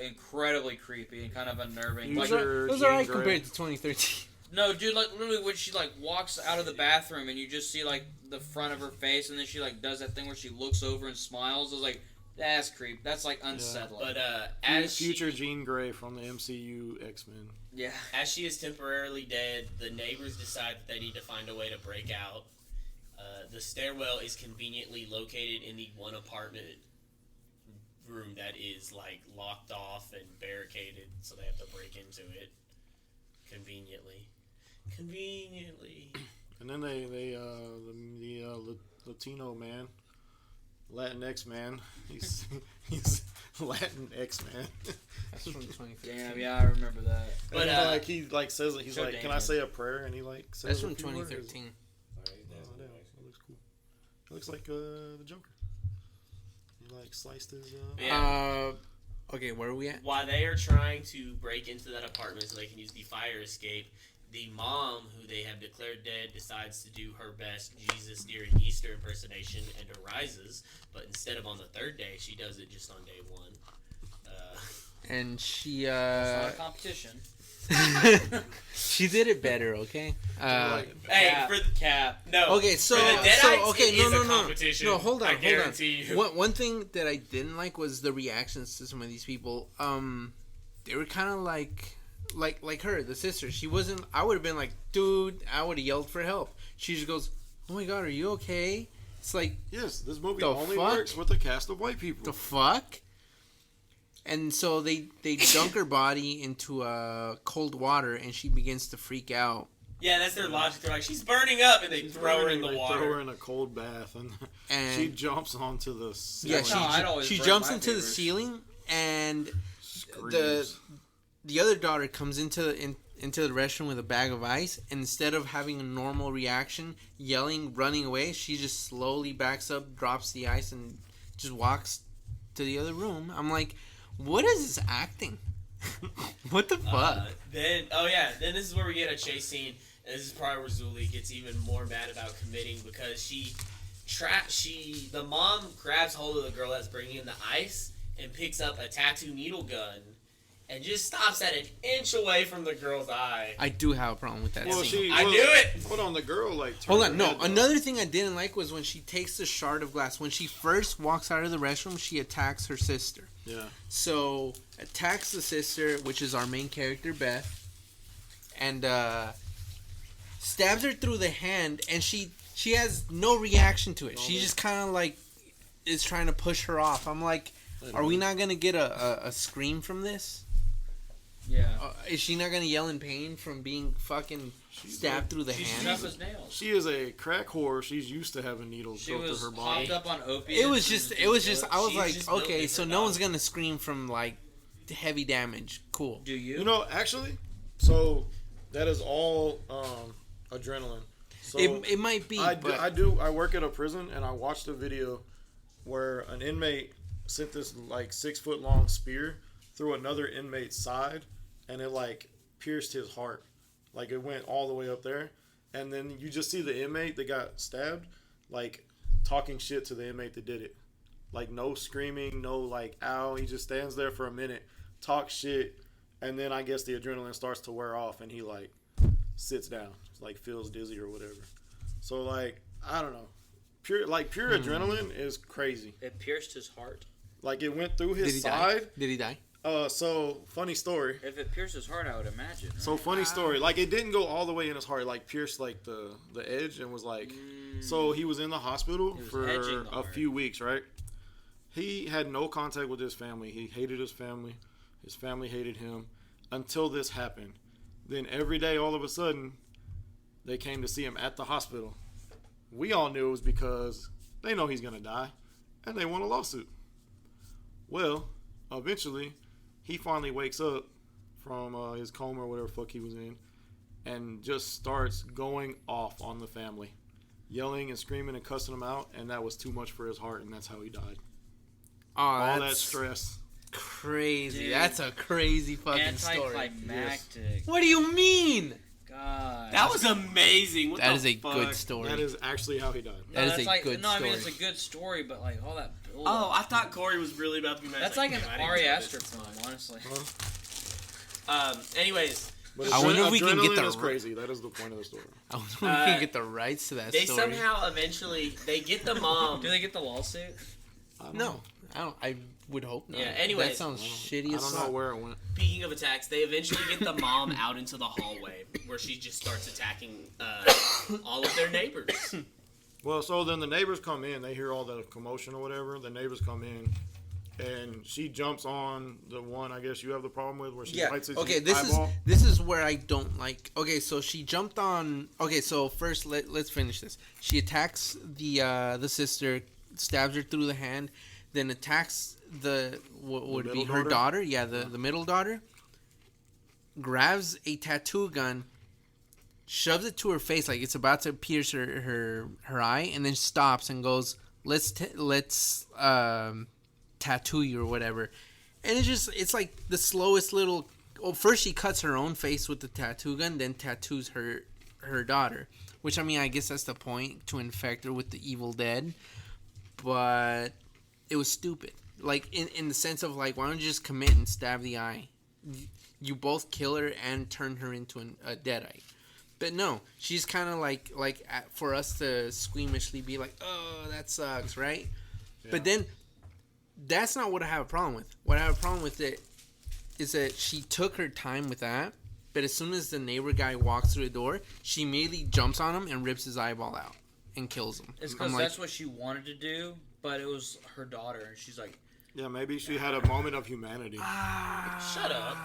incredibly creepy and kind of unnerving. Like, User Those Jean are right Grey. compared to 2013. no, dude, like literally when she like walks out of the bathroom and you just see like the front of her face, and then she like does that thing where she looks over and smiles. I was like, that's creep. That's like unsettling. But as Future she, Jean Grey from the MCU X-Men. yeah. as she is temporarily dead, the neighbors decide that they need to find a way to break out. The stairwell is conveniently located in the one apartment room that is like locked off and barricaded, so they have to break into it conveniently. And then the Latino man, Latinx man, he's Latinx man. That's from 2013. Damn, yeah, I remember that. But And he says it. He's so like, "Can I dangerous. say a prayer?" And he says That's a from few words. 2013. Oh, damn, it looks cool. It looks like the Joker. He sliced his. Yeah. Okay, where are we at? While they are trying to break into that apartment so they can use the fire escape, the mom, who they have declared dead, decides to do her best Jesus during Easter impersonation and arises, but instead of on the third day, she does it just on day one. And she It's not a competition. she did it better. Okay. Hey, Cap, for cap. no. Okay, so for the Deadites, okay, it is a no, competition. no, hold I on. guarantee you. One thing that I didn't like was the reactions to some of these people. They were kind of like her, the sister. She wasn't. I would have been like, dude. I would have yelled for help. She just goes, "Oh my god, are you okay?" It's like, Yes, this movie The only fuck? works with a cast of white people. the fuck. And so they dunk her body into cold water, and she begins to freak out. Yeah, that's their logic. They're like, she's burning up, and they She's throw her burning, in the they water. Throw her in a cold bath, and And she jumps onto the ceiling. yeah, No, I'd always she break jumps my into the fingers. ceiling, and Screams. the other daughter comes into the restroom with a bag of ice, and instead of having a normal reaction, yelling, running away, she just slowly backs up, drops the ice, and just walks to the other room. I'm like, what is this acting? What the fuck? Then this is where we get a chase scene, and this is probably where Zuli gets even more mad about committing, because the mom grabs hold of the girl that's bringing in the ice and picks up a tattoo needle gun and just stops at an inch away from the girl's eye. I do have a problem with that Well, scene. I knew it! Hold on, the girl Hold on, turned no. her head, though. Another thing I didn't like was when she takes the shard of glass. When she first walks out of the restroom, she attacks her sister. Yeah. So, attacks the sister, which is our main character, Beth, and stabs her through the hand, and she has no reaction to it. She just kind of like is trying to push her off. I'm like, are we not gonna get a scream from this? Yeah. Is she not gonna yell in pain from being fucking stabbed through the She's hand? tough as nails. She is a crack whore. She's used to having needles She go through was her body. hopped up on opiates. It was just. I was She's like, just built okay, so different, no one's dog. gonna scream from like heavy damage. Cool. Do you? You know, actually, so that is all adrenaline. So It might be, but I work at a prison, and I watched a video where an inmate sent this 6-foot long spear through another inmate's side, and it pierced his heart. It went all the way up there, and then you just see the inmate that got stabbed talking shit to the inmate that did it. No screaming, no ow. He just stands there for a minute, talks shit, and then I guess the adrenaline starts to wear off, and he sits down, like feels dizzy or whatever. So like I don't know, pure adrenaline is crazy. It pierced his heart. Like it went through Did he his die? side. Did he die? So funny story. If it pierced his heart, I would imagine. Right? So funny story. Like it didn't go all the way in his heart. Like pierced like the edge and was like. So he was in the hospital for edging the a heart. few weeks, right? He had no contact with his family. He hated his family. His family hated him until this happened. Then every day, all of a sudden, they came to see him at the hospital. We all knew it was because they know he's gonna die, and they want a lawsuit. Well, eventually, he finally wakes up from his coma or whatever fuck he was in, and just starts going off on the family, yelling and screaming and cussing them out, and that was too much for his heart, and that's how he died. Oh, All that's that stress. crazy. Dude. Story. That's a crazy fucking story. Anticlimactic. What do you mean? God. That was amazing. What That the is a fuck? good story. That is actually how he died. That is that's a good No, I mean, it's story. a good story, but like all that build Oh, I thought Corey was really about to be mad. That's like an "Damn, I didn't Ari know Aster this." film, honestly. Anyways, But I wonder if we can get adrenaline the is crazy. That is the point of the story. I wonder if we can get the rights to that they story. somehow eventually they get the mom. Do they get the lawsuit? I don't No, know. I don't. I would hope not. Yeah, anyways. that sounds shitty I as don't know fuck. where it went. Speaking of attacks, they eventually get the mom out into the hallway where she just starts attacking all of their neighbors. Well, so then the neighbors come in. They hear all the commotion or whatever. The neighbors come in, and she jumps on the one I guess you have the problem with, where she Yeah. bites his Okay. eyeball. This is where I don't like. Okay. So she jumped on. Okay. So first, let's finish this. She attacks the sister, stabs her through the hand, then attacks what would be middle her daughter? daughter. Yeah, the middle daughter. Grabs a tattoo gun, shoves it to her face like it's about to pierce her eye, and then stops and goes, "Let's tattoo you," or whatever. And it's like the slowest little. Well, first she cuts her own face with the tattoo gun, then tattoos her daughter. Which, I mean, I guess that's the point, to infect her with the evil dead. But it was stupid. Like, in the sense of, like, why don't you just commit and stab the eye? You both kill her and turn her into a deadite. But no, she's kind of like for us to squeamishly be like, oh, that sucks, right? Yeah. But then, that's not what I have a problem with. What I have a problem with it is that she took her time with that, but as soon as the neighbor guy walks through the door, she immediately jumps on him and rips his eyeball out and kills him. It's I'm because like, that's what she wanted to do, but it was her daughter, and she's like, Yeah, maybe she had a moment of humanity. Shut up.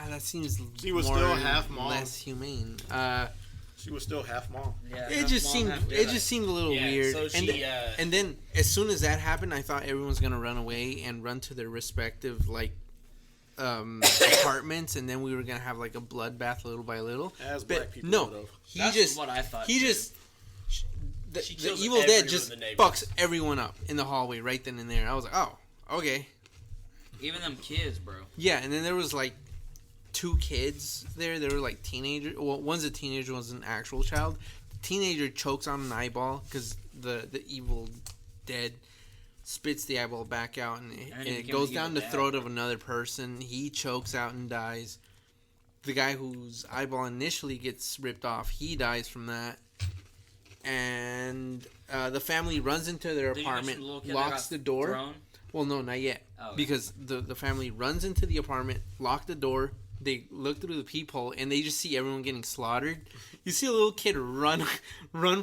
That seems She was more still half mom. less humane. She was still half mom. yeah. It just seemed a little Yeah, weird. so and, she, and then as soon as that happened, I thought everyone was gonna run away and run to their respective apartments, and then we were gonna have like a bloodbath little by little. As But black people no, would have. That's what I thought. he too. just the She kills Evil Dead everyone just in the neighborhood. fucks everyone up in the hallway right then and there. I was like, oh, okay, Even them kids, bro. yeah. And then there was like 2 kids there. They were like teenagers. Well, one's a teenager, one's an actual child. The teenager chokes on an eyeball because the Evil Dead spits the eyeball back out, and then it he became goes an down evil the dad. throat of another person. He chokes out and dies. The guy whose eyeball initially gets ripped off, he dies from that. And the family runs into their Did you mention apartment, the little kid that locks got the door. thrown? Well, no, not yet. Oh, okay. Because the family runs into the apartment, lock the door. They look through the peephole, and they just see everyone getting slaughtered. You see a little kid run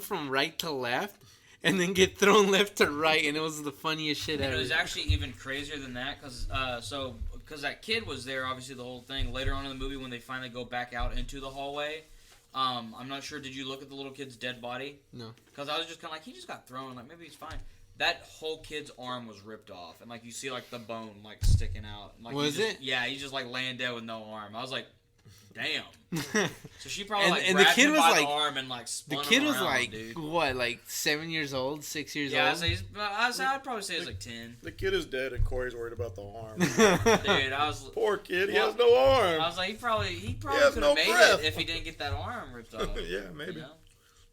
from right to left, and then get thrown left to right, and it was the funniest shit And ever. it was actually even crazier than that, because that kid was there, obviously, the whole thing. Later on in the movie, when they finally go back out into the hallway, I'm not sure, did you look at the little kid's dead body? No. Because I was just kind of like, he just got thrown, like, maybe he's fine. That whole kid's arm was ripped off, and, like, you see, like, the bone, like, sticking out. Like, Was he just- it? Yeah, he's just, like, laying dead with no arm. I was like, damn. So she probably, And- like, and the grabbed kid him was, by like- the arm and, like, The spun kid him was around, like, dude. what, like 7 years old, 6 years Yeah, old? so I'd probably say he's, like, 10. The kid is dead, and Corey's worried about the arm. Dude, I was... Poor kid, he Well, has no arm. I was like, he probably has could no have made breath. it if he didn't get that arm ripped off. Yeah, maybe. You know?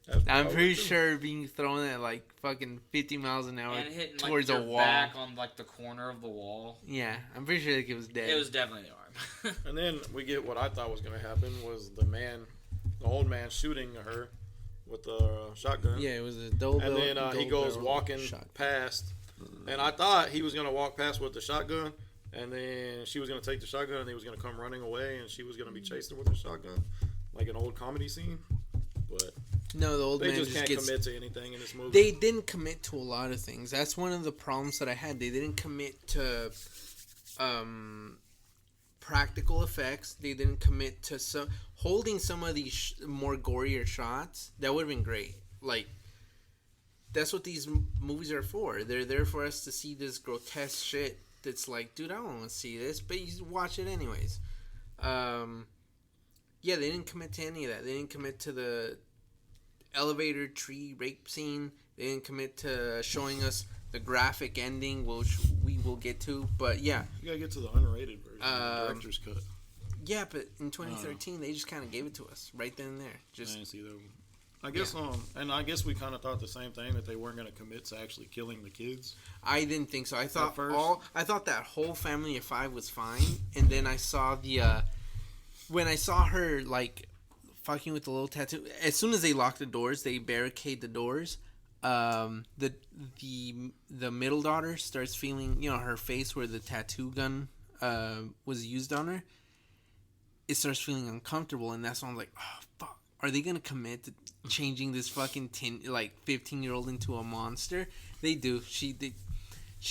That's I'm probably pretty true. sure being thrown at like fucking 50 miles an hour And hitting towards like, a your wall. back on like the corner of the wall. Yeah, I'm pretty sure the kid was dead. It was definitely the arm. And then we get what I thought was going to happen was the man the old man shooting her with a shotgun. Yeah, it was a double. And then he goes walking shot. past, and I thought he was gonna walk past with the shotgun, and then she was gonna take the shotgun, and he was gonna come running away, and she was gonna be chasing her with the shotgun, like an old comedy scene. But No, the old they man just can't gets. commit to anything in this movie. They didn't commit to a lot of things. That's one of the problems that I had. They didn't commit to practical effects. They didn't commit to holding some of these more gorier shots. That would have been great. Like, that's what these movies are for. They're there for us to see this grotesque shit that's like, dude, I don't want to see this, but you watch it anyways. Yeah, they didn't commit to any of that. They didn't commit to the elevator tree rape scene. They didn't commit to showing us the graphic ending, which we will get to. But yeah, You gotta get to the unrated version, the director's cut. yeah. But in 2013, they just kind of gave it to us right then and there. I Just didn't see that one. I guess and I guess we kind of thought the same thing, that they weren't gonna commit to actually killing the kids. I didn't think so. I thought first? I thought that whole family of 5 was fine, and then I saw the when I saw her like fucking with the little tattoo. As soon as they lock the doors, they barricade the doors. The middle daughter starts feeling, her face where the tattoo gun was used on her. It starts feeling uncomfortable, and that's when I'm like, oh fuck, are they gonna commit to changing this fucking 15-year-old into a monster? They do. She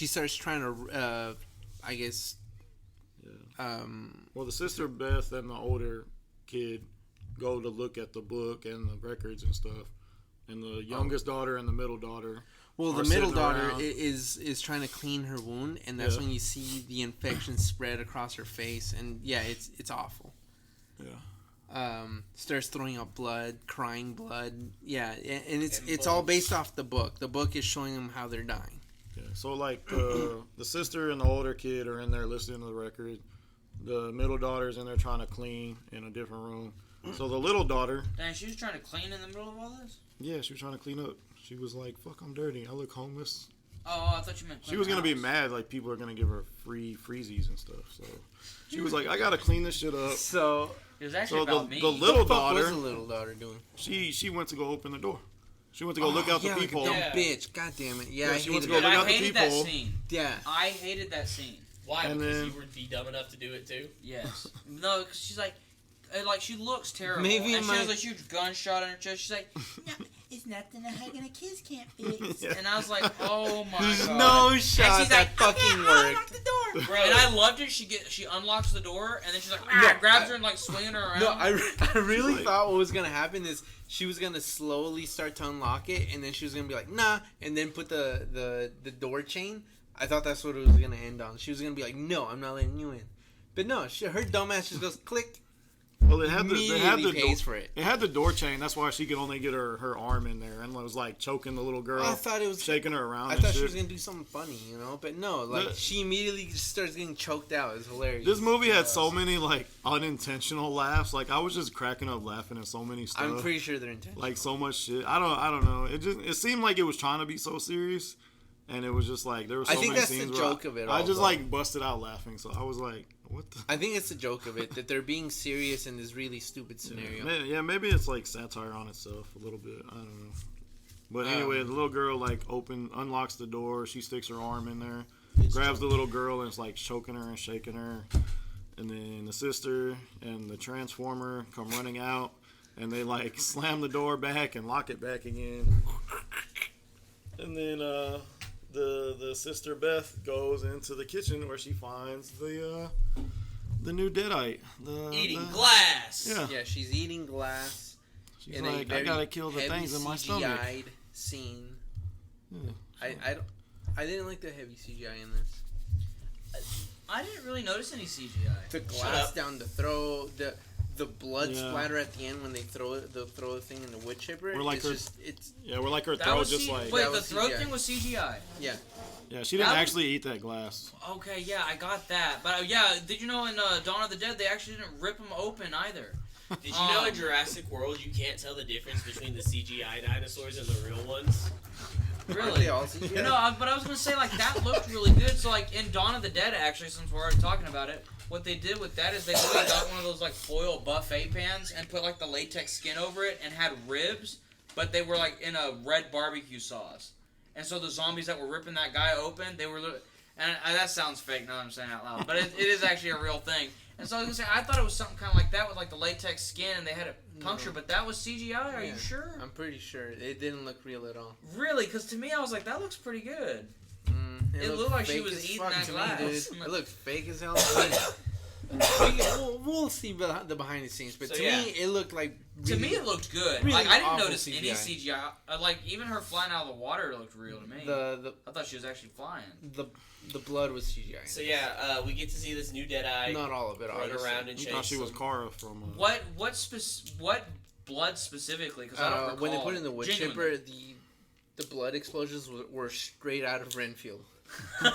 starts trying to I guess Well, the sister Beth and the older kid go to look at the book and the records and stuff, and the youngest daughter and the middle daughter. Well, the are middle sitting daughter around. is trying to clean her wound, and that's when you see the infection spread across her face, and yeah, it's awful. Yeah. Starts throwing up blood, crying blood. Yeah, and it's all based off the book. The book is showing them how they're dying. Yeah. So like the sister and the older kid are in there listening to the record. The middle daughter's in there trying to clean in a different room. So the little daughter, Dang, she was trying to clean in the middle of all this? yeah, she was trying to clean up. She was like, "Fuck, I'm dirty. I look homeless." Oh, I thought you meant She was gonna be house. mad, like people are gonna give her free freezies and stuff. So she was like, "I gotta clean this shit up." So It was actually So about me. the little what was daughter, the little daughter doing? she went to go open the door. She went to go look out the yeah, people. Like a Yeah. dumb bitch. God damn it. Yeah, Yeah, I she went hated to go that. look Dude, I out the hated that people. scene. Yeah. I hated that scene. Why? And Because then- you would be dumb enough to do it too? Yes. No, because she's like she looks terrible. Maybe and she my- has a huge gunshot in her chest. She's like, no, it's nothing a hug and a kiss can't fix. Yeah. And I was like, oh my There's god. no And shot she's that like, fucking okay, I'll worked. unlock the door. Bro. And I loved it. She unlocks the door, and then she's like, grabs her and like swinging her around. No, I really like- thought what was gonna happen is she was gonna slowly start to unlock it, and then she was gonna be like, nah, and then put the door chain. I thought that's what it was gonna end on. She was gonna be like, no, I'm not letting you in. But no, her dumbass just goes click. Well, they had the Immediately pays door, for it. It had the door chain. That's why she could only get her arm in there, and was like choking the little girl. I thought it was. shaking her around. I and thought shit. she was gonna do something funny, but no, like The- she immediately just starts getting choked out. It's hilarious. This movie had so many like unintentional laughs. Like I was just cracking up laughing at so many stuff. I'm pretty sure they're intentional. like so much shit. I don't know. It seemed like it was trying to be so serious, and it was just like there were so I think many that's the scenes where joke of it I all, just though. like busted out laughing. So I was like, what the. I think it's the joke of it that they're being serious in this really stupid scenario. Yeah, maybe it's like satire on itself a little bit. I don't know. But anyway, the little girl like unlocks the door. She sticks her arm in there, grabs the little girl, and it's like choking her and shaking her. And then the sister and the transformer come running out, and they like slam the door back and lock it back again. And then the sister Beth goes into the kitchen where she finds the new deadite. Eating glass. Yeah. Yeah, she's eating glass. She's in a like, I very gotta kill the heavy things in my stomach. CGI'd scene. Yeah. I didn't like the heavy CGI in this. I didn't really notice any CGI. The Shut glass up. down the throat, the blood Yeah. splatter at the end when they throw the thing in the wood chipper. Or like it's Yeah, we're like her That throat was just C- like. Wait, That the was throat CGI. thing was CGI. yeah. Yeah, she didn't That was- actually eat that glass. Okay, yeah, I got that. But yeah, did you know in Dawn of the Dead they actually didn't rip them open either? Did you know in Jurassic World you can't tell the difference between the CGI dinosaurs and the real ones? Really? They all CGI? No, but I was gonna say like that looked really good. So like in Dawn of the Dead, actually, since we're already talking about it, what they did with that is they literally got one of those like foil buffet pans and put like the latex skin over it and had ribs, but they were like in a red barbecue sauce. And so the zombies that were ripping that guy open, they were, and that sounds fake now that I'm saying it out loud, but it is actually a real thing. And so I was gonna say, I thought it was something kind of like that with like the latex skin and they had it punctured, but that was CGI. Are you sure? I'm pretty sure it didn't look real at all. Really? Because to me, I was like, that looks pretty good. It looked looked like she fake was as eating fuck that to glass. Me, dude. It looked fake as hell. We'll see the behind the scenes, but So, to yeah. me, it looked like. To me, it looked good. really Like I didn't awful notice any CGI. CGI. Like even her flying out of the water looked real to me. I thought she was actually flying. The blood was CGI. So yeah, we get to see this new Deadeye Not all of it, run obviously. around and You chase. thought she was them. Kara from. What blood specifically? Because I don't recall. When they put it in the wood Genuinely. chipper, the blood explosions were straight out of Renfield. Good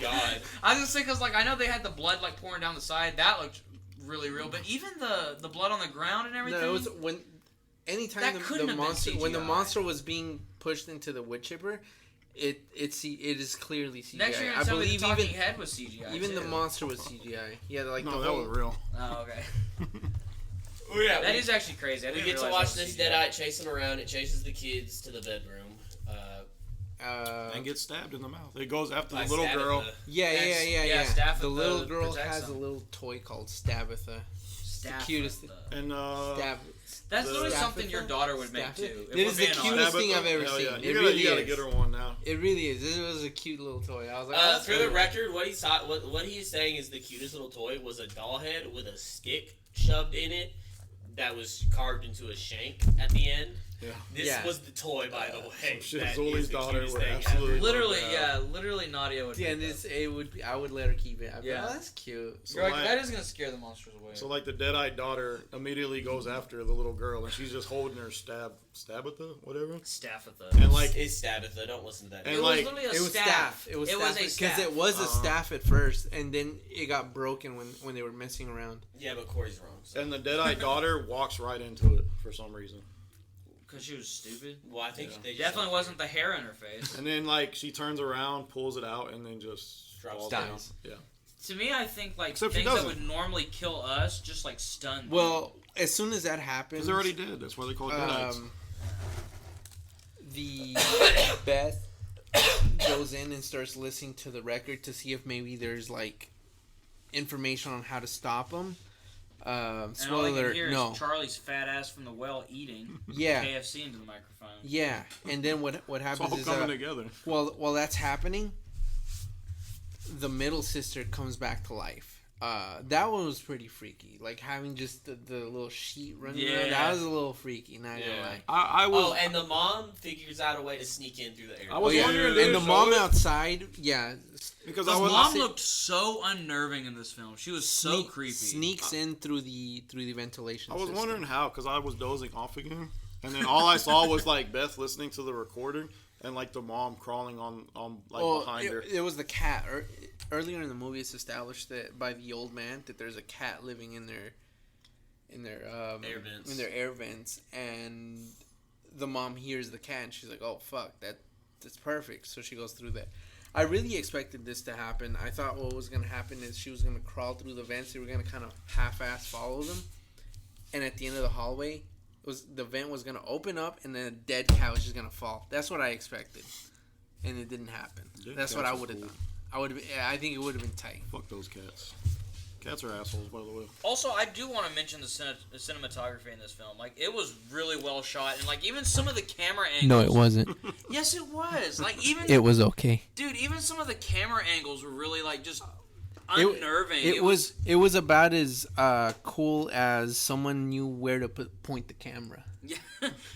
God. I was gonna say because like I know they had the blood like pouring down the side. That looked really real. But even the blood on the ground and everything. No, it was when anytime That the couldn't have been monster when the CGI. monster was being pushed into the wood chipper, it is clearly CGI. Next year, I tell me the believe talking even head was CGI. even the too. monster was CGI. Yeah, like No, the that whole, was real. Oh, okay. Oh yeah, That is actually crazy. I we didn't get to realize watch that was this CGI. Deadeye chase them around. It chases the kids to the bedroom. And gets stabbed in the mouth. It goes after by the little Stabitha. girl. Yeah. Stabitha The little girl protects has a them. little toy called Stabitha. Stabitha. cutest- And That's The- literally something Staffitha? your daughter would make Staffitha? too. If It we're is the being cutest honest. thing I've ever Hell seen. yeah. It You really gotta is. get her one now. It really is. It was a cute little toy. I was like, oh, that's For the cool. record, what he's saying is the cutest little toy was a doll head with a stick shoved in it that was carved into a shank at the end. Yeah. This Yeah. was the toy, by the way. Shit, that Zuli's is the daughter cutest would thing absolutely ever. Literally, Yeah. literally Nadia would. Yeah, pick and that. it would be. I would let her keep it. I'd be Yeah. like, oh, that's cute. So You're like, like- that is gonna scare the monsters away. So like the dead-eyed daughter immediately goes after the little girl, and she's just holding her Stabitha, whatever. Staffitha. And, like- it's Stabitha. Don't listen to that. And, it was like, literally a It was staff. It was a because staff. it was a staff at first, and then it got broken when they were messing around. Yeah, but Corey's wrong. So. And the dead-eyed daughter walks right into it for some reason. Because she was stupid. Well, I think Yeah. they just Definitely wasn't the hair in her face. And then like she turns around, pulls it out, and then just Drops falls down. down. Yeah. To me, I think like Except she things that doesn't. would normally kill us just like stun. them. Well, as soon as that happens, Because they're already dead. That's why they call it deadites. The Beth goes in and starts listening to the record to see if maybe there's like information on how to stop them. and all they Spoiler can alert, hear no. is Charlie's fat ass from the well eating Yeah, KFC into the microphone. yeah. And then what It's happens all is coming together. while that's happening, the middle sister comes back to life. That one was pretty freaky. Like having just the little sheet running around. Yeah. That was a little freaky, not gonna Yeah. lie. I was. Oh, and the mom figures out a way to sneak in through the air. I was Oh, yeah. wondering. And the show mom it, outside, yeah, because The I was. mom looked so unnerving in this film. She was so creepy. Sneaks in through the ventilation. I was system. wondering how, because I was dozing off again, and then all I saw was like Beth listening to the recording, and like the mom crawling on behind her. It was the cat. Earlier in the movie, it's established that by the old man that there's a cat living in their Air vents. in their air vents, and the mom hears the cat, and she's like, "Oh fuck, that's perfect." So she goes through that. I really expected this to happen. I thought what was gonna happen is she was gonna crawl through the vents. They were gonna kind of half-ass follow them, and at the end of the hallway, the vent was gonna open up, and then a dead cat was just gonna fall. That's what I expected, and it didn't happen. Dead That's what cats I are would have cool. done. I think it would have been tight. Fuck those cats. Cats are assholes, by the way. Also, I do want to mention the cinematography in this film. Like, it was really well shot, and like even some of the camera angles. No, it wasn't. Yes, it was. Like even It was okay. dude, even some of the camera angles were really like just It- unnerving. It was about as cool as someone knew where to point the camera. Yeah.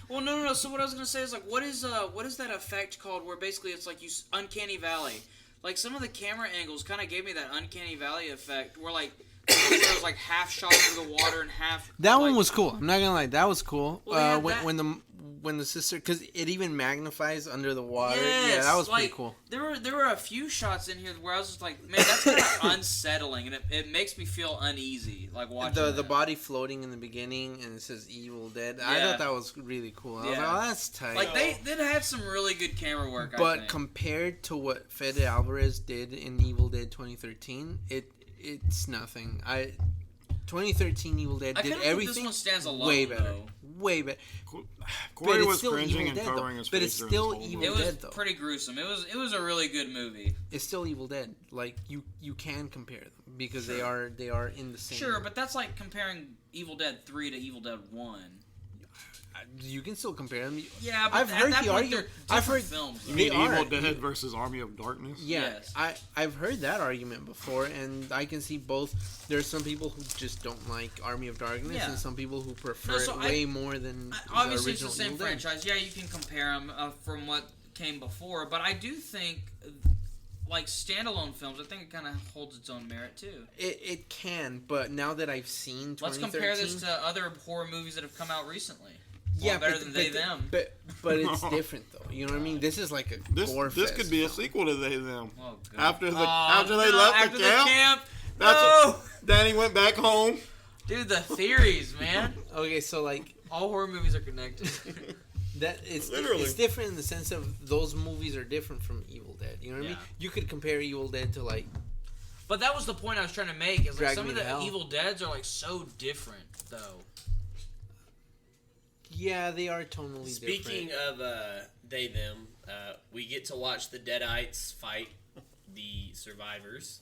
Well, no. So what I was gonna say is like, what is that effect called? Where basically it's like uncanny valley. Like some of the camera angles kind of gave me that uncanny valley effect, where like it was like half shot under the water and half. That like, one was cool. I'm not gonna lie, that was cool. Well, they had when the sister, because it even magnifies under the water. Yes, Yeah, that was like, pretty cool. There were a few shots in here where I was just like, man, that's kind of unsettling, and it makes me feel uneasy, like watching The that. body floating in the beginning and it says Evil Dead. I Yeah. thought that was really cool. I was Yeah. like, oh, that's tight. Like they had some really good camera work. I But think. compared to what Fede Alvarez did in Evil Dead 2013, it's nothing. 2013 Evil Dead I did kind of think everything this one stands alone. way better. Though. Way better. Corey it's was still cringing Evil and Dead, covering though. his But face it's during still this whole Evil It movie. was Dead, though. pretty gruesome. It was a really good movie. It's still Evil Dead. Like you can compare them because they are in the same. Sure, but that's like comparing Evil Dead 3 to Evil Dead 1. You can still compare them. Yeah, but I've at heard that the point, argument. they're I've heard different films. You though. mean They Evil are. Dead versus Army of Darkness? Yeah, Yes. I've heard that argument before, and I can see both. There's some people who just don't like Army of Darkness, Yeah. and some people who prefer No, so it way more than Obviously, the it's the original same Evil Dead. franchise. Yeah, you can compare them from what came before, but I do think, like standalone films, I think it kind of holds its own merit too. It can, but now that I've seen 2013, Let's compare this to other horror movies that have come out recently. yeah, better but, than but, they them. But it's different though. You know what I mean? This is like a gore This fest. could be a sequel to They Them. Oh, God. After they after left the camp, that's No! Danny went back home. Dude, the theories, man. Okay, so like All horror movies are connected. that it's Literally. it's different in the sense of those movies are different from Evil Dead. You know what I mean? Yeah. You could compare Evil Dead to like But that was the point I was trying to make. Is like Drag some Me of to the Hell. Evil Deads are like so different, though. yeah, they are tonally Speaking different. of they them, we get to watch the Deadites fight the survivors.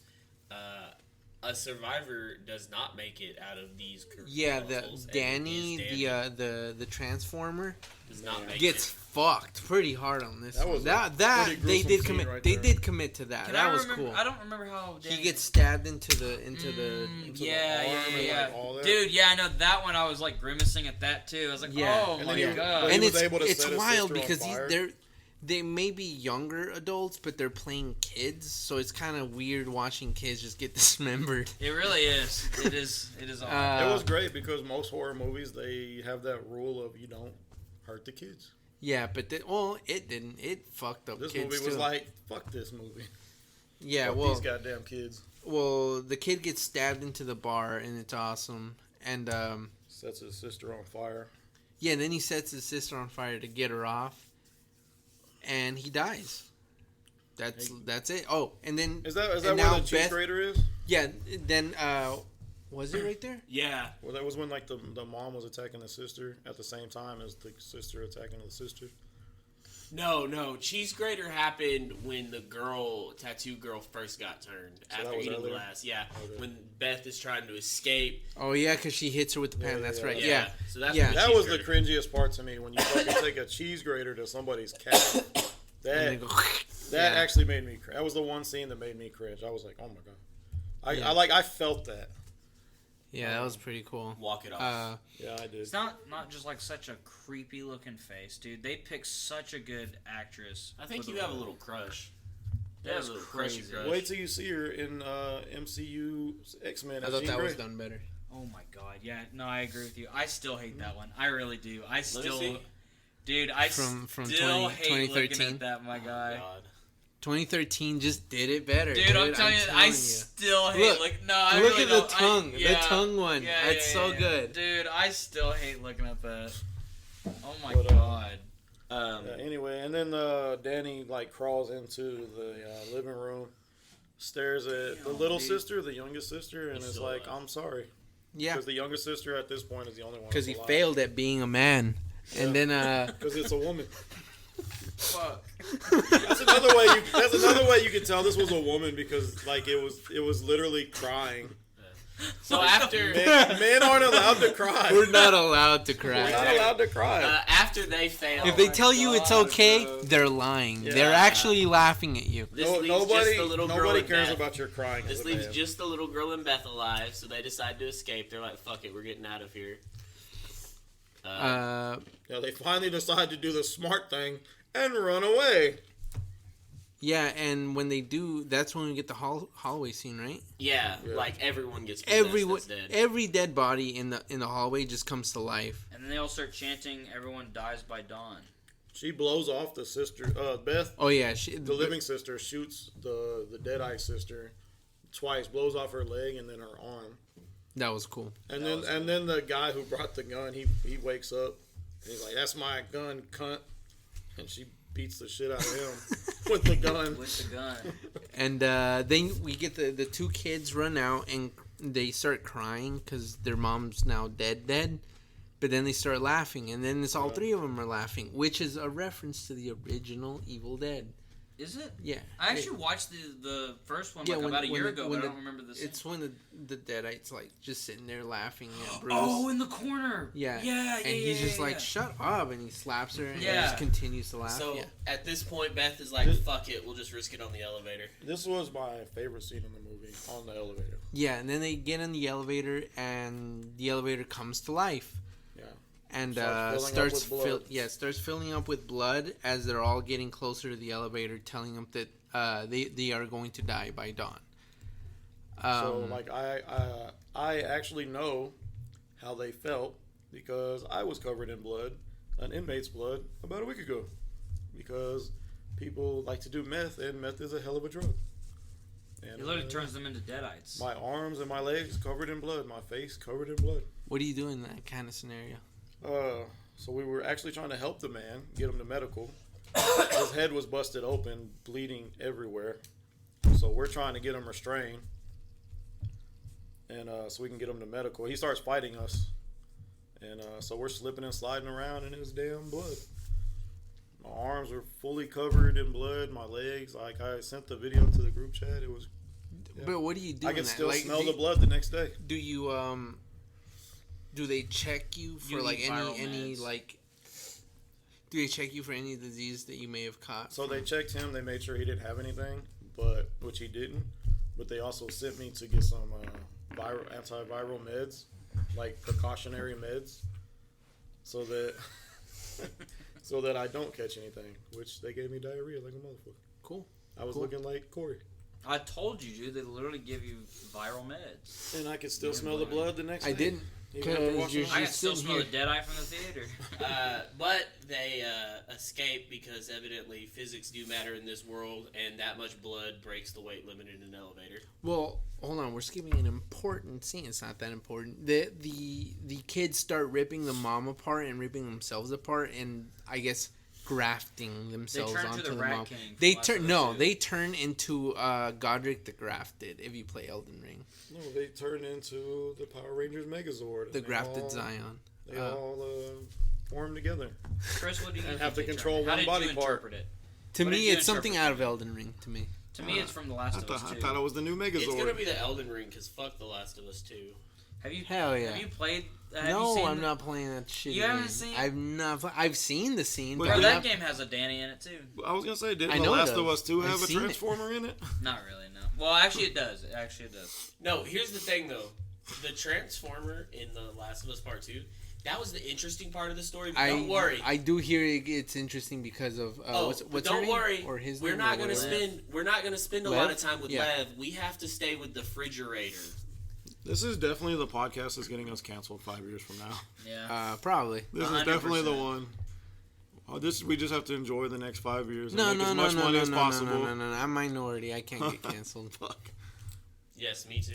A survivor does not make it out of these. Yeah, the castles, and Danny, it is the transformer does not make gets it. fucked pretty hard on this. That one. was a that pretty they gruesome did scene commit. right They there. did commit to that. Can That I was remember, cool. I don't remember how Danny... He gets stabbed into the into the yeah, arm yeah, and, yeah. like, all that. Dude, yeah, I know that one. I was like grimacing at that too. I was like, Yeah. oh And my then he- god. but he and was it's able to it's set his wild sister on because fire. they may be younger adults, but they're playing kids, so it's kind of weird watching kids just get dismembered. It really is. It is. It is awful. It was great because most horror movies they have that rule of you don't hurt the kids. Yeah, but it didn't. It fucked up This kids movie was too. like, fuck this movie. Yeah, Fuck well, these goddamn kids. well, the kid gets stabbed into the bar, and it's awesome. And Sets his sister on fire. yeah, then he sets his sister on fire to get her off, and he dies. That's it. Oh, and then Is that and where now the cheese Beth- grater is? Yeah, then was it right there? Yeah. Well, that was when like the mom was attacking the sister at the same time as the sister attacking the sister. No. Cheese grater happened when the tattoo girl first got turned So after that was eating earlier? glass. Yeah. Okay. When Beth is trying to escape. Oh yeah, because she hits her with the pan. Yeah, That's yeah, right. yeah. Yeah. So that's Yeah. when the That cheese was the grater- cringiest part to me when you fucking take a cheese grater to somebody's cat. And they That go, that yeah. actually made me cringe. That was the one scene that made me cringe. I was like, oh my god. Yeah. I felt that. Yeah, that was pretty cool. Walk it off. Yeah, I did. It's not just like such a creepy looking face, dude. They picked such a good actress. I think for you the have a role. little crush. That You have was a little crazy. crush. Wait till you see her in MCU X-Men. I as thought Jean that Grey. was done better. Oh my god, yeah. No, I agree with you. I still hate that one. I really do. I Let me still, see. dude. I From still hate looking 2013? at that, my guy. God. 2013 just did it better. Dude, I'm telling you, I still hate Look, no, I look really at the don't. tongue. Yeah. The tongue one. Yeah, That's yeah, so yeah. good. Dude, I still hate looking at that. Oh my But, god. Yeah, anyway, and then Danny like crawls into the living room, stares at the little dude. sister, the youngest sister, and He's is still like, alive. "I'm sorry," Yeah, because the youngest sister at this point is the only one. because he alive. failed at being a man. And then Because it's a woman. Fuck. That's another way. That's another way you can tell this was a woman because like it was literally crying. So after Men aren't allowed to cry. we're not allowed to We're not cry. allowed to cry. after they fail, If they tell you it's God, okay, bro. they're lying. Yeah. They're actually laughing at you. this leaves just the little girl nobody and cares Beth. about your crying. as This a leaves man. just the little girl and Beth alive, so they decide to escape. They're like, "Fuck it, we're getting out of here." Yeah, they finally decide to do the smart thing and run away. Yeah, and when they do, that's when we get the hallway scene, right? Yeah, Yeah. like everyone gets possessed Everyone, that's dead. every dead body in the hallway just comes to life. And then they all start chanting, "Everyone dies by dawn." She blows off the sister. Beth, Oh yeah, the living sister, shoots the Deadeye sister twice. Blows off her leg and then her arm. That was cool. And then the guy who brought the gun, he wakes up and he's like, "That's my gun, cunt," and she beats the shit out of him with the gun. With the gun. And then we get the two kids run out and they start crying because their mom's now dead. But then they start laughing, and then it's all three of them are laughing, which is a reference to the original Evil Dead. Is it? Yeah. I actually watched the first one about a year ago, but I don't remember the scene. It's when the Deadites like just sitting there laughing at Bruce. Oh, in the corner. Yeah. Yeah. And he's just like, "Shut up," and he slaps her, and he Yeah. just continues to laugh. So yeah. at this point, Beth is like, "Fuck it, we'll just risk it on the elevator." This was my favorite scene in the movie, on the elevator. Yeah, and then they get in the elevator, and the elevator comes to life. Yeah. And Starts filling up with blood. starts filling up with blood as they're all getting closer to the elevator, telling them that they are going to die by dawn. So like I actually know how they felt because I was covered in blood, an inmate's blood, about a week ago. Because people like to do meth, and meth is a hell of a drug. And, It literally turns them into deadites. my arms and my legs covered in blood, my face covered in blood. What do you do in that kind of scenario? So we were actually trying to help the man, get him to medical. His head was busted open, bleeding everywhere. So we're trying to get him restrained, and so we can get him to medical. He starts fighting us, and so we're slipping and sliding around in his damn blood. My arms were fully covered in blood. My legs, like I sent the video to the group chat. It was. Yeah. But what do you do? I in can that? still Like, smell the blood the next day. Do you do they check you for You like eat viral any meds. like? Do they check you for any disease that you may have caught? So they checked him. They made sure he didn't have anything, but which he didn't. But they also sent me to get some antiviral meds, like precautionary meds, so that I don't catch anything. Which they gave me diarrhea like a motherfucker. Cool. I was Cool. looking like Corey, I told you, dude. They literally give you viral meds. and I could still smell the blood the next day. I didn't. Even after 'Cause washing you're my I hands. can still sitting smell here. the deadeye from the theater. But they escape because evidently physics do matter in this world, and that much blood breaks the weight limit in an elevator. Well, hold on. We're skipping an important scene. It's not that important. The kids start ripping the mom apart and ripping themselves apart, and I guess grafting themselves turn into onto the the Rat mom. King from They Last turn of Us no. 2. They turn into Godric the Grafted. If you play Elden Ring, No, they turned into the Power Rangers Megazord. the and Grafted Zion. They all form together. Chris, what do you And think have to they control turned? How one did body you part. interpret it? To What did me, you it's something interpret? out of Elden Ring. To me, To me, it's from The Last of Us 2. I thought it was the new Megazord. It's gonna be the Elden Ring because fuck The Last of Us 2. Have you? Hell yeah. Have you played? Have no, you seen I'm not playing that shit. You haven't again. seen- I've not. I've seen the scene, But but Bro, I'm that not- game has a Danny in it too. I was gonna say, didn't I The know it Last does. of Us 2 I've have a seen it. Transformer in it? Not really, no. Well, actually, it does. Actually, it does. No, here's the thing though. The Transformer in The Last of Us Part 2, that was the interesting part of the story. But don't worry. I do hear it's interesting because of what's but her don't name? worry. Or his we're name not or gonna whatever. We're not gonna spend a Lev? lot of time with Yeah. Lev. We have to stay with the refrigerator. This is definitely the podcast that's getting us canceled 5 years from now. Yeah. Probably. This is 100%. definitely the one. We just have to enjoy the next 5 years and No, make no, as no, much no, money no, as no, possible. no, no, no, no. I'm minority. I can't get canceled. Fuck. Yes, me too.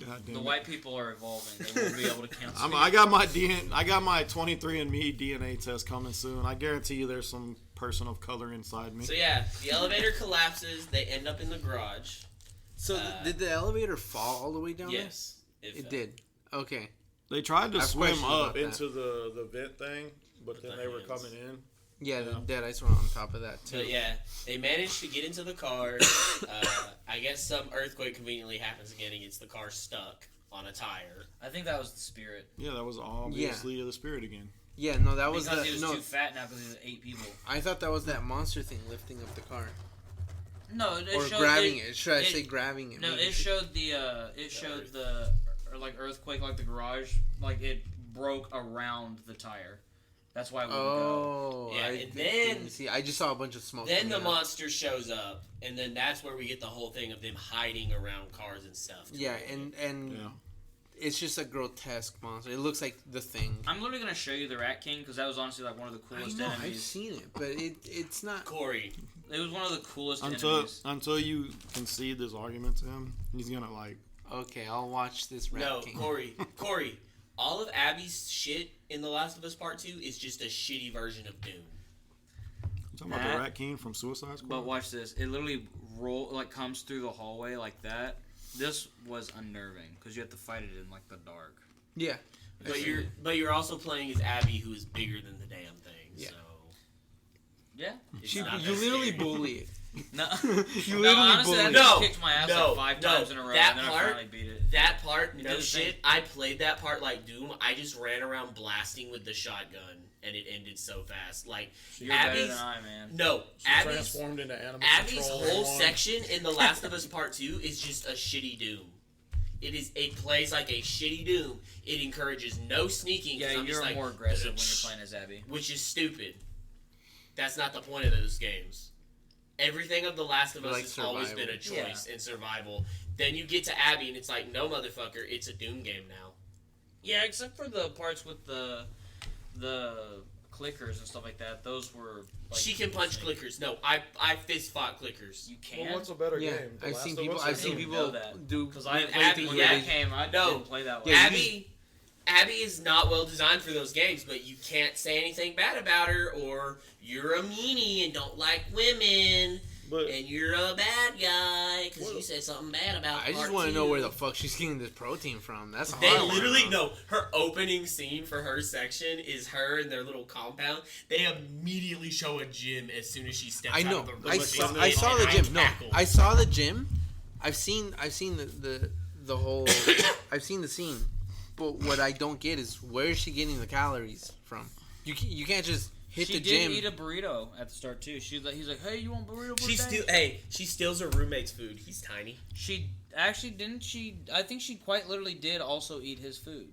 God damn The it. white people are evolving. They won't be able to cancel. I got my 23andMe DNA test coming soon. I guarantee you there's some person of color inside me. So yeah, the elevator collapses. They end up in the garage. So did the elevator fall all the way down Yes, there? It fell. did. Okay. They tried to I have swim questions up about that. into the vent thing, but then the they were hands. coming in. Yeah, the Yeah. Deadites were on top of that too. But yeah, they managed to get into the car. I guess some earthquake conveniently happens again and gets the car stuck on a tire. I think that was the spirit. Yeah, that was obviously the spirit again. Yeah, no, that was Because he was no. too fat now because he was 8 people. I thought that was that monster thing lifting up the car No, it or showed grabbing it. Should I it- say grabbing it? No, maybe? it showed the like earthquake, like the garage, like it broke around the tire. That's why it wouldn't go. Oh, Yeah, I and didn't then- see. I just saw a bunch of smoke. Then the coming out. monster shows up, and then that's where we get the whole thing of them hiding around cars and stuff. Yeah, and Yeah. it's just a grotesque monster. It looks like the Thing. I'm literally gonna show you the Rat King because that was honestly like one of the I coolest know, I've enemies. seen it, but it's not. Corey. It was one of the coolest Until enemies. you concede this argument to him, he's gonna like. Okay, I'll watch this Rat No, King. Corey. All of Abby's shit in The Last of Us Part 2 is just a shitty version of Doom. You talking about the Rat King from Suicide Squad? But watch this. It literally comes through the hallway like that. This was unnerving because you have to fight it in like the dark. Yeah. But you're also playing as Abby, who is bigger than the damn thing. Yeah. So Yeah. it's You not that literally scary. bully it. No. You No, literally honestly, bully that it. No, kicked my ass no, like 5 no. times in a row, That and then part- I finally beat it. That part, You no did the shit. same. I played that part like Doom. I just ran around blasting with the shotgun, and it ended so fast. Like You're better Abby's, than I, man. no, She Abby's transformed into animal Abby's control. whole one. section in The Last of Us Part 2 is just a shitty Doom. It plays like a shitty Doom. It encourages no sneaking. 'cause Yeah, I'm just you're like, more aggressive when you're playing as Abby. which is stupid. That's not the point of those games. Everything of The Last of Us Like has always survival. been a choice in survival. Then you get to Abby, and it's like, no, motherfucker, it's a Doom game now. Yeah, except for the parts with the clickers and stuff like that. Those were. Like, She can punch interesting. clickers. No, I fist fought clickers. You can. Well, what's a better Yeah, game? The I've Last seen of people. Us or I've seen Doom? people know that. do Because I With played Abby, when yeah. that came. I No. didn't play that one. Yeah, Abby is not well designed for those games, but you can't say anything bad about her, or you're a meanie and don't like women, But and you're a bad guy because Well, you said something bad about. I just want to know where the fuck she's getting this protein from. That's all They I wanna literally know. no. Her opening scene for her section is her in their little compound. They immediately show a gym as soon as she steps I out know. of the room. I saw the gym. No, I saw the gym. I've seen the whole. I've seen the scene, but what I don't get is where is she getting the calories from? You can't just hit She the did gym. eat a burrito at the start too. He's like, "Hey, you want burrito for She steals her roommate's food. He's tiny. She actually didn't. I think she quite literally did also eat his food.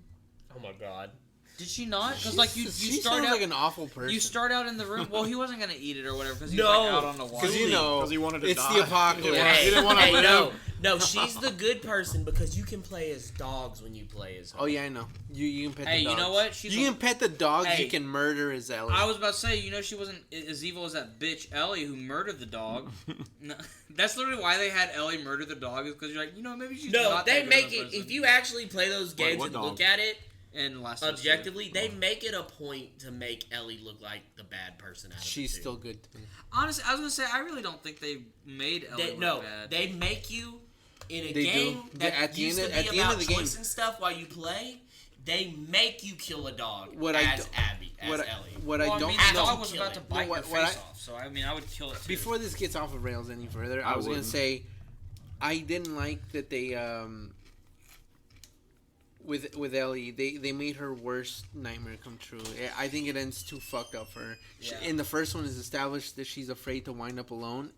Oh my god. Did she not? Because like you she start sounds out like an awful person. you start out in the room. Well, he wasn't gonna eat it or whatever because he No, was like out on the wall. because you know 'Cause he wanted to it's die. the apocalypse. Yeah. He didn't want to live. no, she's the good person because you can play as dogs when you play as her. Oh yeah, I know. You can pet Hey, the dogs. you know what? She's you can pet the dogs. Hey. You can murder his Ellie. I was about to say, you know, she wasn't as evil as that bitch Ellie who murdered the dog. No, that's literally why they had Ellie murder the dog is because you're like, you know, maybe she's No, not they that good make of a it. person. If you actually play those Wait, games what and dog? look at it And last of Us objectively, they make it a point to make Ellie look like the bad person out of She's it, too. still good to me. honestly, I was gonna say I really don't think they made Ellie look No, bad. they make you in a They game do. that At the used end to of- be at the end about of the game. choice and stuff while you play. They make you kill a dog What I as don't- Abby, as what I- Ellie. what well, I I don't mean, have the to dog was kill about it. to bite No, what- your what face I- off, so I mean, I would kill it too. Before this gets off of rails any further, I was gonna wouldn't. say I didn't like that they with Ellie they made her worst nightmare come true. I think it ends too fucked up for her. Yeah. In the first one, is established that she's afraid to wind up alone,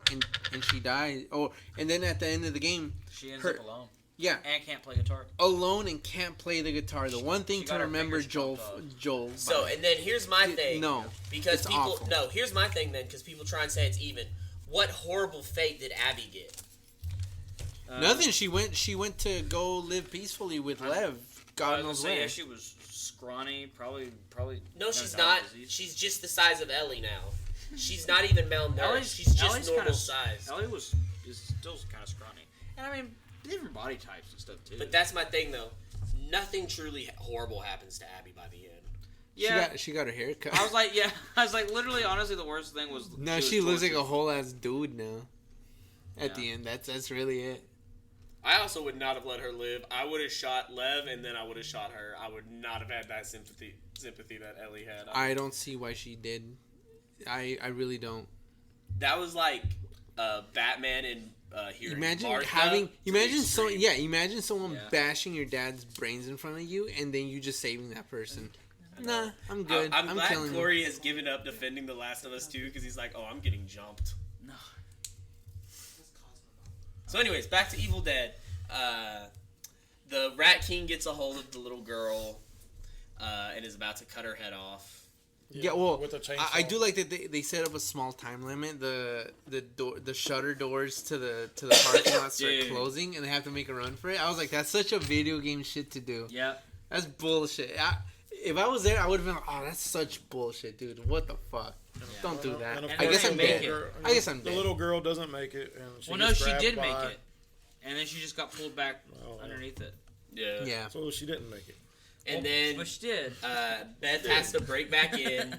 and she dies. Oh, and then at the end of the game, she ends her- up alone yeah, and can't play guitar. alone and can't play the guitar. The one thing she to got her remember fingers Joel chopped off. Joel. So, and then here's my thing. no, Because it's people awful. no, here's my thing then because people try and say it's even. What horrible fate did Abby get? Nothing. She went to go live peacefully with Lev. I God was knows gonna say, where. yeah, she was scrawny, probably. No, gonna she's die not. of disease. She's just the size of Ellie now. She's not even malnourished. Ellie's- She's just Ellie's normal kinda- size. Ellie is still kind of scrawny, and I mean different body types and stuff too. But that's my thing though. Nothing truly horrible happens to Abby by the end. yeah, She got her hair cut. I was like, literally, honestly, the worst thing was. No, was she looks like a tortured. whole ass dude now. At Yeah. the end, that's really it. I also would not have let her live. I would have shot Lev and then I would have shot her. I would not have had that sympathy that Ellie had. I don't see why she did. I really don't. That was like Batman and hearing Imagine Martha having to the imagine so extreme. yeah imagine someone Yeah. bashing your dad's brains in front of you and then you just saving that person. Nah, I'm good. I'm glad killing Corey has given up defending The Last of Us 2 because he's like, oh, I'm getting jumped. No. So, anyways, back to Evil Dead. The Rat King gets a hold of the little girl and is about to cut her head off. Yeah, well, with a chainsaw. I do like that they set up a small time limit. The shutter doors to the parking lot start Dude. closing, and they have to make a run for it. I was like, that's such a video game shit to do. Yeah. That's bullshit. If I was there, I would have been like, oh, that's such bullshit, dude. What the fuck? Don't do that. And of And I they guess didn't I'm make dead. it. I guess I'm The dead. little girl doesn't make it, and she Well, no, gets she grabbed did by- make it, and then she just got pulled back Oh, underneath it. Yeah. Yeah. So she didn't make it. And Well, then but she did. Beth has to break back in.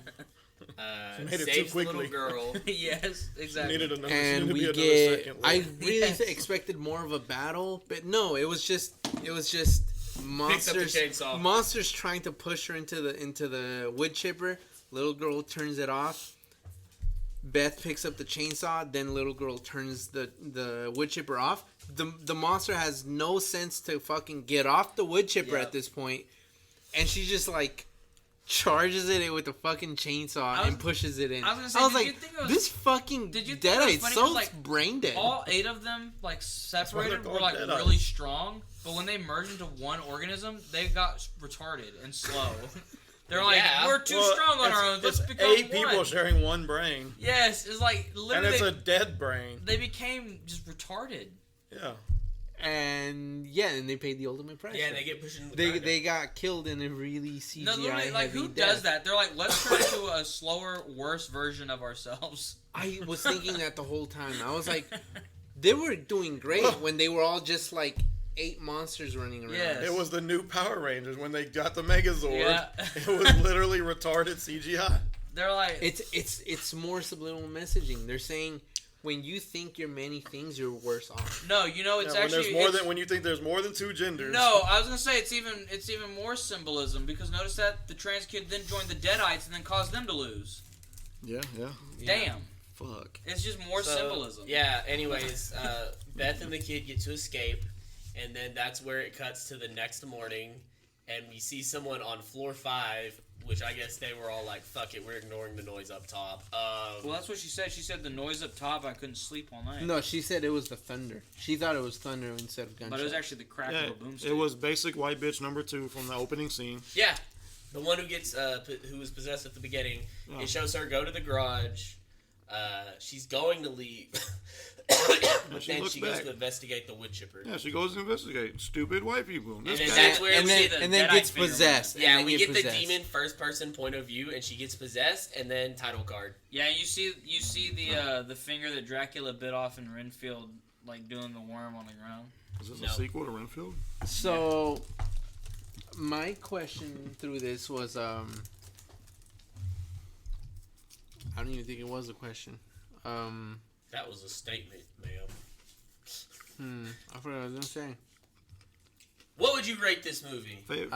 She made it too Saves the little quickly. girl. Yes, She exactly. needed another. And she we needed to be get. another second I live. really Yes. expected more of a battle, but no, it was just monsters. chainsaw. Monsters trying to push her into the wood chipper. Little girl turns it off. Beth picks up the chainsaw. Then little girl turns the wood chipper off. The monster has no sense to fucking get off the wood chipper Yep. at this point, and she just like charges it with a fucking chainsaw and pushes it in. I was gonna say, did like, you think it was- this fucking did you think it was Deadite's funny so 'cause, like, brain dead. All 8 of them, like, separated, they're were, like, called Deadites. really strong, but when they merged into one organism, they got retarded and slow. They're like, Yeah. we're too Well, strong on our own, It's let's become 8 one. people sharing one brain, Yes, it's like, and literally, it's a dead brain. they became just retarded. Yeah. And yeah, and they paid the ultimate price. Yeah, and they get pushed into the They grinder. they got killed in a really CGI No, literally, like, heavy who death. does that? They're like, let's turn into a slower, worse version of ourselves. I was thinking that the whole time. I was like, they were doing great when they were all just like 8 monsters running around. Yes. It was the new Power Rangers when they got the Megazord. Yeah. It was literally retarded CGI. They're like, It's more subliminal messaging. They're saying when you think you're many things, you're worse off. no, you know, it's Yeah, when actually there's more it's- than when you think there's more than 2 genders. No, I was gonna say it's even more symbolism because notice that the trans kid then joined the Deadites and then caused them to lose. Yeah. Damn, Fuck. it's just more So, symbolism. Yeah, anyways, Beth and the kid get to escape, and then that's where it cuts to the next morning, and we see someone on floor 5, which I guess they were all like, fuck it, we're ignoring the noise up top. Well, that's what she said. She said the noise up top. I couldn't sleep all night. No, she said it was the thunder. She thought it was thunder instead of gunshot. But it was actually the crack Yeah, of a boomstick. it was basic white bitch number 2 from the opening scene. Yeah, the one who gets, who was possessed at the beginning, Oh. it shows her go to the garage, she's going to leave, but she then looks she goes back. to investigate the wood chipper. Yeah, she goes to investigate. Stupid white people. This then guy- that's where and we then, see the and then Deadite gets figure possessed. Yeah, and then we get possessed. the demon first person point of view, and she gets possessed, and then title card. Yeah, you see the finger that Dracula bit off in Renfield, like doing the worm on the ground. Is this No. a sequel to Renfield? So, my question through this was, I don't even think it was a question. That was a statement, ma'am. I forgot what I was gonna say. What would you rate this movie? Favorite?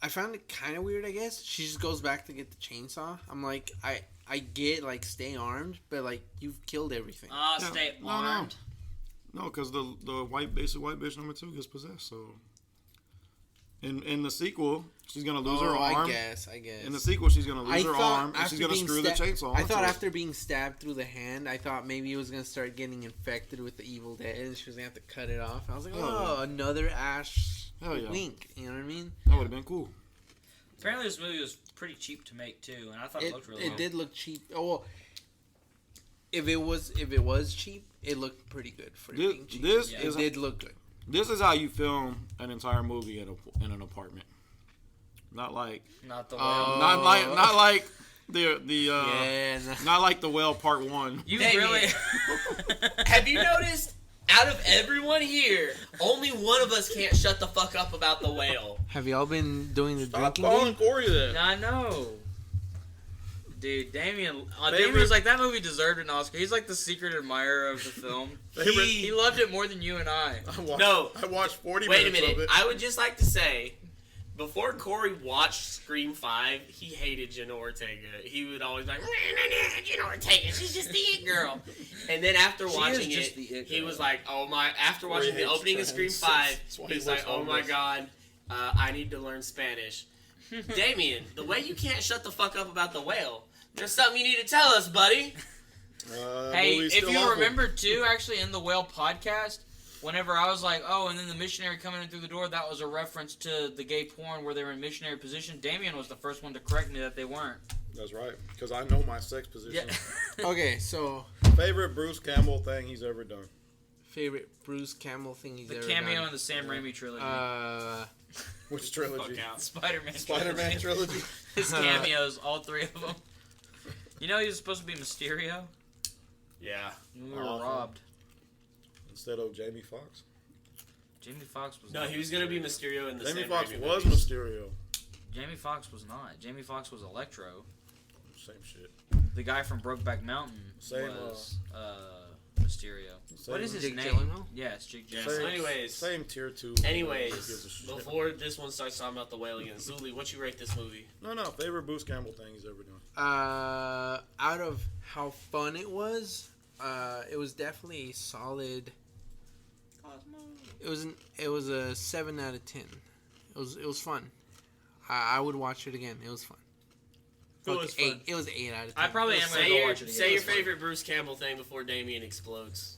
I found it kind of weird. I guess she just goes back to get the chainsaw. I'm like, I get like stay armed, but like you've killed everything. Ah, Yeah, stay no. armed. No, because the basic white bitch number 2 gets possessed. So, in the sequel, she's gonna lose her arm. I guess. In the sequel, she's gonna lose her arm, and after she's gonna being screw the chainsaw. I thought onto it. after being stabbed through the hand, I thought maybe it was gonna start getting infected with the evil dead, and she was gonna have to cut it off. I was like, Oh, oh, another Ash Hell yeah. wink. You know what I mean? That would have been cool. Apparently, this movie was pretty cheap to make too, and I thought it looked really It well. did look cheap. Oh, well, if it was cheap, it looked pretty good for This, being cheap. this Yeah. It is did look good. this is how you film an entire movie in an apartment. Not like Not the Oh. way. not like the Yeah. not like the Well Part 1. You Damien. really? Have you noticed, out of everyone here, only one of us can't shut the fuck up about the whale? Have y'all been doing the Stop drinking calling game? Corey that. I know. Dude, Damien Favorite- was like, that movie deserved an Oscar. He's like the secret admirer of the film. Favorite- He loved it more than you and I. No. I watched 40 Wait a minutes minute. of it. I would just like to say, before Corey watched Scream 5, he hated Jenna Ortega. He would always be like, Jenna Ortega, she's just the it girl. And then after She watching is just it, the it he girl. was like, oh my, after watching the hates opening of Scream trans. 5, That's why he he's looks like, oh my homeless. god, I need to learn Spanish. Damien, the way you can't shut the fuck up about the whale, there's something you need to tell us, buddy. Hey, movie's if still you awful. remember too, actually in the Whale podcast, whenever I was like, oh, and then the missionary coming in through the door, that was a reference to the gay porn where they were in missionary position. Damien was the first one to correct me that they weren't. That's right, because I know my sex position. Yeah. Okay, so Favorite Bruce Campbell thing he's ever done. favorite Bruce Campbell thing he's The ever cameo done. in the Sam Raimi trilogy. Which trilogy? Fuck out. Spider-Man. Spider-Man trilogy. His cameos, all three of them. You know he was supposed to be Mysterio? Yeah. We were Awesome. robbed. Instead of Jamie Foxx. Jamie Foxx was No, not he was gonna be Mysterio. Mysterio in the Jamie Sam Foxx Raimi was movies. Mysterio. Jamie Foxx was not. Jamie Foxx was Electro. Same shit. The guy from Brokeback Mountain Same, was Mysterio. Same- What is his Jake name? Gyllenhaal? Yeah, it's Jake Yeah, Gyllenhaal. so Same- anyways, Same tier 2. anyways, Who gives a shit? before this one starts talking about the whale again, Zuli, what you rate this movie? No, favorite Bruce Campbell thing he's ever done. Out of how fun it was definitely a solid. It was a 7 out of 10. It was fun. I would watch it again. It was fun. It was fun. 8. It was 8 out of 10. I probably am gonna Say go your, watch it again. say your It's fun. favorite Bruce Campbell thing before Damien explodes.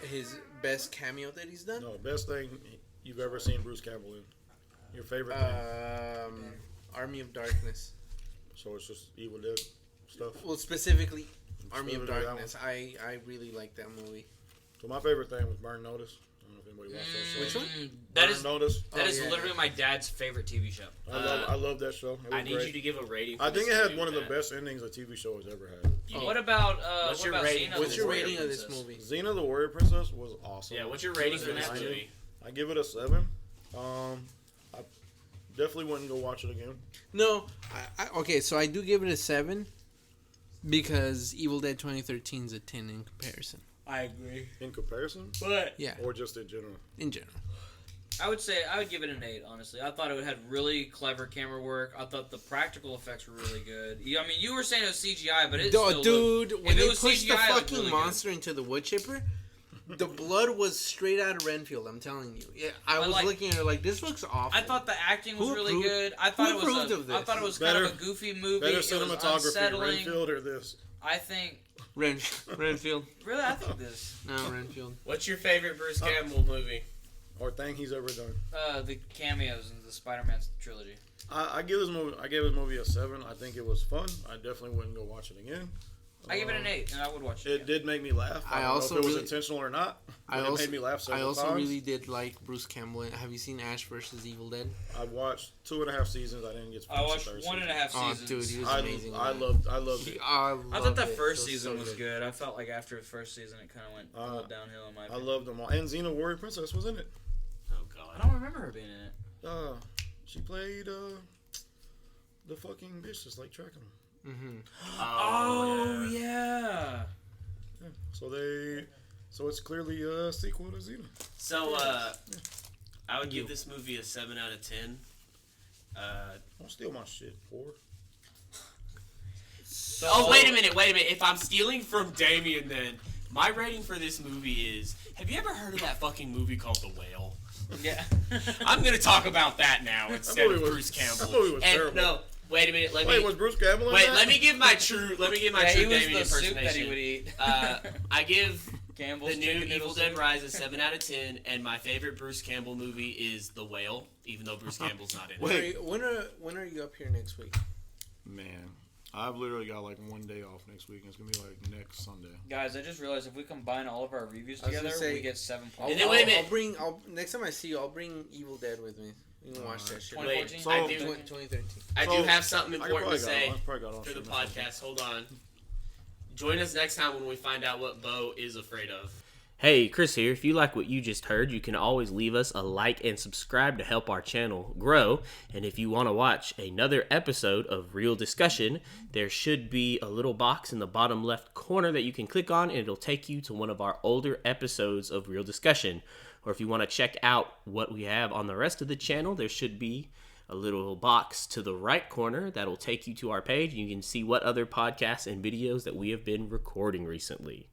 His best cameo that he's done. No, best thing you've ever seen Bruce Campbell in. Your favorite thing. Army of Darkness. So it's just Evil Dead stuff. Well, specifically Army of Specifically that Darkness. I really like that movie. So my favorite thing was Burn Notice. I don't know if anybody watched that show. Which one? That Burn is Notice. that is yeah. literally my dad's favorite TV show. I love that show. It was I need great. you to give a rating. For I think this it had movie one of the with best endings a TV show has ever had. that. What about What's what your about rating? Xena What's the your Warrior rating of this Princess? movie? Xena the Warrior Princess was awesome. Yeah, what's your rating was for it this nice? movie? I give it a 7. I definitely wouldn't go watch it again. No, okay, so I do give it a 7 because Evil Dead 2013 is a 10 in comparison. I agree. In comparison, But Yeah, or just in general. in general. I would say I would give it an 8. Honestly, I thought it had really clever camera work. I thought the practical effects were really good. I mean, you were saying it was CGI, but it still Dude, looked, when if it they was pushed CGI, the it looked fucking really monster into the wood chipper, the blood was straight out of Renfield. I'm telling you. Yeah, I But, was like, looking at it like this looks awful. I thought the acting was Who really approved- good. I thought who it was approved of this? I thought it was Better- kind of a goofy movie. Better It was cinematography, unsettling. Renfield or this. I think Renfield. really, I think this. No, Renfield. what's your favorite Bruce Campbell movie? Or thing he's ever done. The cameos in the Spider-Man trilogy. I gave this movie a 7. I think it was fun. I definitely wouldn't go watch it again. I give it an 8, and I would watch it. It again. did make me laugh. I don't also know if it was really- intentional or not. But it made me laugh I several also times. really did like Bruce Campbell. Have you seen Ash vs. Evil Dead? I watched 2.5 seasons. I didn't get to I finish watched the third 1.5 Oh, seasons. dude, he was I amazing. I man. loved it. I thought that loved first it. It season so was good. I felt like after the first season, it kind of went all downhill in my I opinion. loved them all. And Xena Warrior Princess was in it. Oh I God. don't remember her being in it. She played the fucking bitch that's like tracking them. Oh, yeah. Yeah. So it's clearly a sequel to Xena. So I would give this movie a 7 out of 10. Don't steal my shit, whore. Oh, wait a minute. If I'm stealing from Damien, then my rating for this movie is: have you ever heard of that fucking movie called The Whale? Yeah. I'm gonna talk about that now instead of movie was- Bruce Campbell. that movie was and terrible. no, wait a minute. Wait, was Bruce Campbell in that? let me give my true Yeah, true he was Damien the soup impersonation. that he would eat. I give Campbell's the new chicken Evil noodle Dead soup. Rise a 7 out of 10, and my favorite Bruce Campbell movie is The Whale, even though Bruce Campbell's not in it. Wait. When are you up here next week? Man, I've literally got like 1 day off next week. And it's gonna be like next Sunday. Guys, I just realized if we combine all of our reviews I was together, gonna say- we get 7 I'll, points. And then wait a minute. I'll next time I see you, I'll bring Evil Dead with me. You can watch that shit. 2014? So- I do 2013. I do So, have something I important to say probably got on for the shit myself. podcast. Hold on. Join us next time when we find out what Bo is afraid of. Hey, Chris here. If you like what you just heard, you can always leave us a like and subscribe to help our channel grow. And if you want to watch another episode of Real Discussion, there should be a little box in the bottom left corner that you can click on, and it'll take you to one of our older episodes of Real Discussion. Or if you want to check out what we have on the rest of the channel, there should be a little box to the right corner that'll take you to our page. You can see what other podcasts and videos that we have been recording recently.